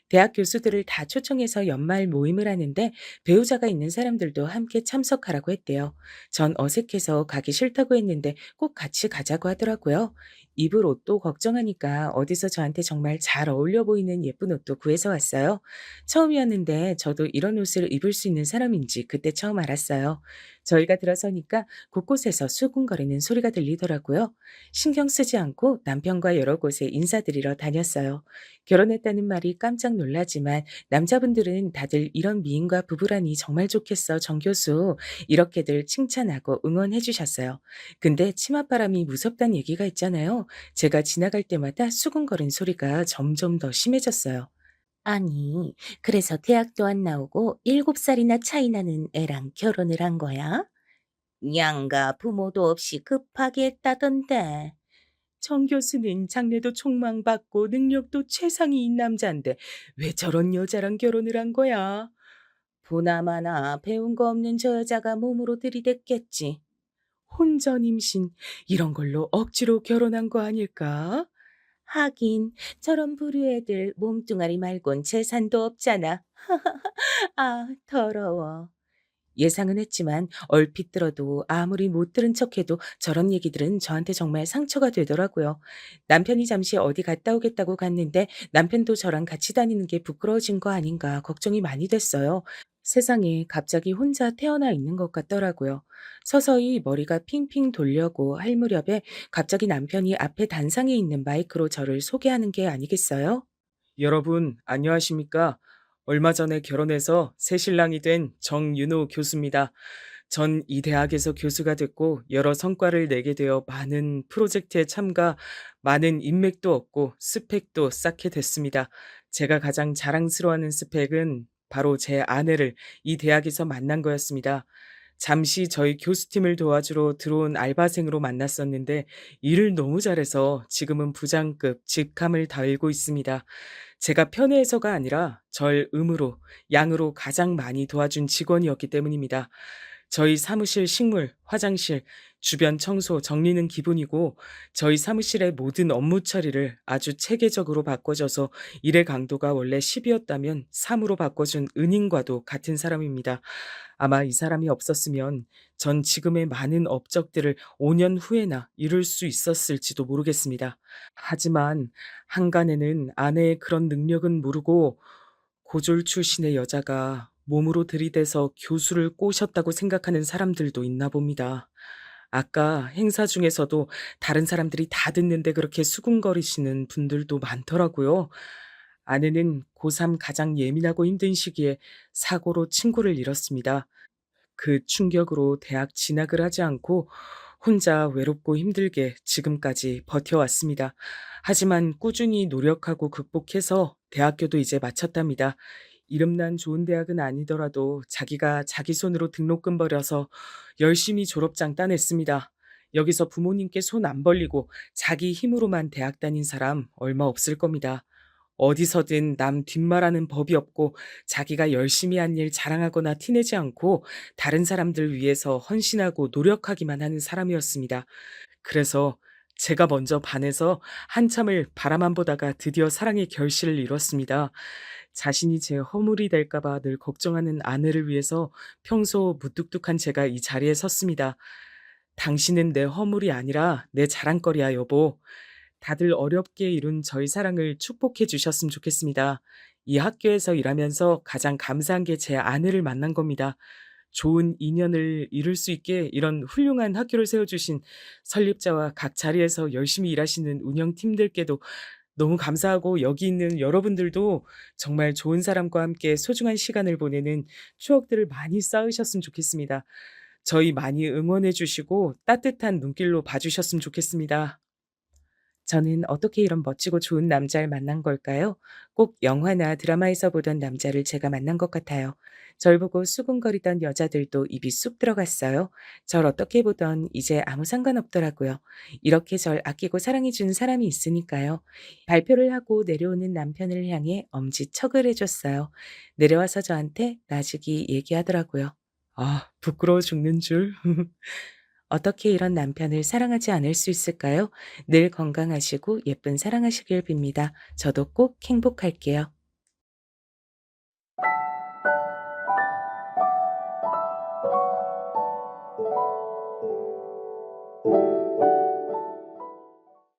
대학 교수들을 다 초청해서 연말 모임을 하는데 배우자가 있는 사람들도 함께 참석하라고 했대요. 전 어색해서 가기 싫다고 했는데 꼭 같이 가자고 하더라고요. 입을 옷도 걱정하니까 어디서 저한테 정말 잘 어울려 보이는 예쁜 옷도 구해서 왔어요. 처음이었는데 저도 이런 옷을 입을 수 있는 사람인지 그때 처음 알았어요. 저희가 들어서니까 곳곳에서 수군거리는 소리가 들리더라고요. 신경 쓰지 않고 남편과 여러 곳에 인사드리러 다녔어요. 결혼했다는 말이 깜짝 놀라지만 남자분들은 다들 "이런 미인과 부부라니 정말 좋겠어, 정 교수." 이렇게들 칭찬하고 응원해 주셨어요. 근데 치맛바람이 무섭다는 얘기가 있잖아요. 제가 지나갈 때마다 수군거리는 소리가 점점 더 심해졌어요. 아니, 그래서 대학도 안 나오고 7살이나 차이 나는 애랑 결혼을 한 거야? 양가 부모도 없이 급하게 했다던데. 정 교수는 장래도 촉망받고 능력도 최상위인 남자인데 왜 저런 여자랑 결혼을 한 거야? 보나마나 배운 거 없는 저 여자가 몸으로 들이댔겠지. 혼전 임신 이런 걸로 억지로 결혼한 거 아닐까? 하긴 저런 부류 애들 몸뚱아리 말곤 재산도 없잖아. 아, 더러워. 예상은 했지만 얼핏 들어도 아무리 못 들은 척해도 저런 얘기들은 저한테 정말 상처가 되더라고요. 남편이 잠시 어디 갔다 오겠다고 갔는데 남편도 저랑 같이 다니는 게 부끄러워진 거 아닌가 걱정이 많이 됐어요. 세상에 갑자기 혼자 태어나 있는 것 같더라고요. 서서히 머리가 핑핑 돌려고 할 무렵에 갑자기 남편이 앞에 단상에 있는 마이크로 저를 소개하는 게 아니겠어요? 여러분, 안녕하십니까? 얼마 전에 결혼해서 새신랑이 된 정윤호 교수입니다. 전 이 대학에서 교수가 됐고 여러 성과를 내게 되어 많은 프로젝트에 참가, 많은 인맥도 얻고 스펙도 쌓게 됐습니다. 제가 가장 자랑스러워하는 스펙은 바로 제 아내를 이 대학에서 만난 거였습니다. 잠시 저희 교수팀을 도와주러 들어온 알바생으로 만났었는데 일을 너무 잘해서 지금은 부장급 직함을 달고 있습니다. 제가 편애해서가 아니라 절 음으로, 양으로 가장 많이 도와준 직원이었기 때문입니다. 저희 사무실 식물, 화장실, 주변 청소, 정리는 기본이고 저희 사무실의 모든 업무 처리를 아주 체계적으로 바꿔줘서 일의 강도가 원래 10이었다면 3으로 바꿔준 은인과도 같은 사람입니다. 아마 이 사람이 없었으면 전 지금의 많은 업적들을 5년 후에나 이룰 수 있었을지도 모르겠습니다. 하지만 한간에는 아내의 그런 능력은 모르고 고졸 출신의 여자가 몸으로 들이대서 교수를 꼬셨다고 생각하는 사람들도 있나 봅니다. 아까 행사 중에서도 다른 사람들이 다 듣는데 그렇게 수군거리시는 분들도 많더라고요. 아내는 고3 가장 예민하고 힘든 시기에 사고로 친구를 잃었습니다. 그 충격으로 대학 진학을 하지 않고 혼자 외롭고 힘들게 지금까지 버텨왔습니다. 하지만 꾸준히 노력하고 극복해서 대학교도 이제 마쳤답니다. 이름난 좋은 대학은 아니더라도 자기가 자기 손으로 등록금 벌여서 열심히 졸업장 따냈습니다. 여기서 부모님께 손 안 벌리고 자기 힘으로만 대학 다닌 사람 얼마 없을 겁니다. 어디서든 남 뒷말하는 법이 없고 자기가 열심히 한 일 자랑하거나 티내지 않고 다른 사람들 위해서 헌신하고 노력하기만 하는 사람이었습니다. 그래서 제가 먼저 반해서 한참을 바라만 보다가 드디어 사랑의 결실을 이뤘습니다. 자신이 제 허물이 될까 봐 늘 걱정하는 아내를 위해서 평소 무뚝뚝한 제가 이 자리에 섰습니다. 당신은 내 허물이 아니라 내 자랑거리야, 여보. 다들 어렵게 이룬 저희 사랑을 축복해 주셨으면 좋겠습니다. 이 학교에서 일하면서 가장 감사한 게 제 아내를 만난 겁니다. 좋은 인연을 이룰 수 있게 이런 훌륭한 학교를 세워주신 설립자와 각 자리에서 열심히 일하시는 운영팀들께도 너무 감사하고 여기 있는 여러분들도 정말 좋은 사람과 함께 소중한 시간을 보내는 추억들을 많이 쌓으셨으면 좋겠습니다. 저희 많이 응원해 주시고 따뜻한 눈길로 봐주셨으면 좋겠습니다. 저는 어떻게 이런 멋지고 좋은 남자를 만난 걸까요? 꼭 영화나 드라마에서 보던 남자를 제가 만난 것 같아요. 절 보고 수군거리던 여자들도 입이 쑥 들어갔어요. 절 어떻게 보던 이제 아무 상관없더라고요. 이렇게 절 아끼고 사랑해준 사람이 있으니까요. 발표를 하고 내려오는 남편을 향해 엄지척을 해줬어요. 내려와서 저한테 나직이 얘기하더라고요. 아, 부끄러워 죽는 줄. 어떻게 이런 남편을 사랑하지 않을 수 있을까요? 늘 건강하시고 예쁜 사랑하시길 빕니다. 저도 꼭 행복할게요.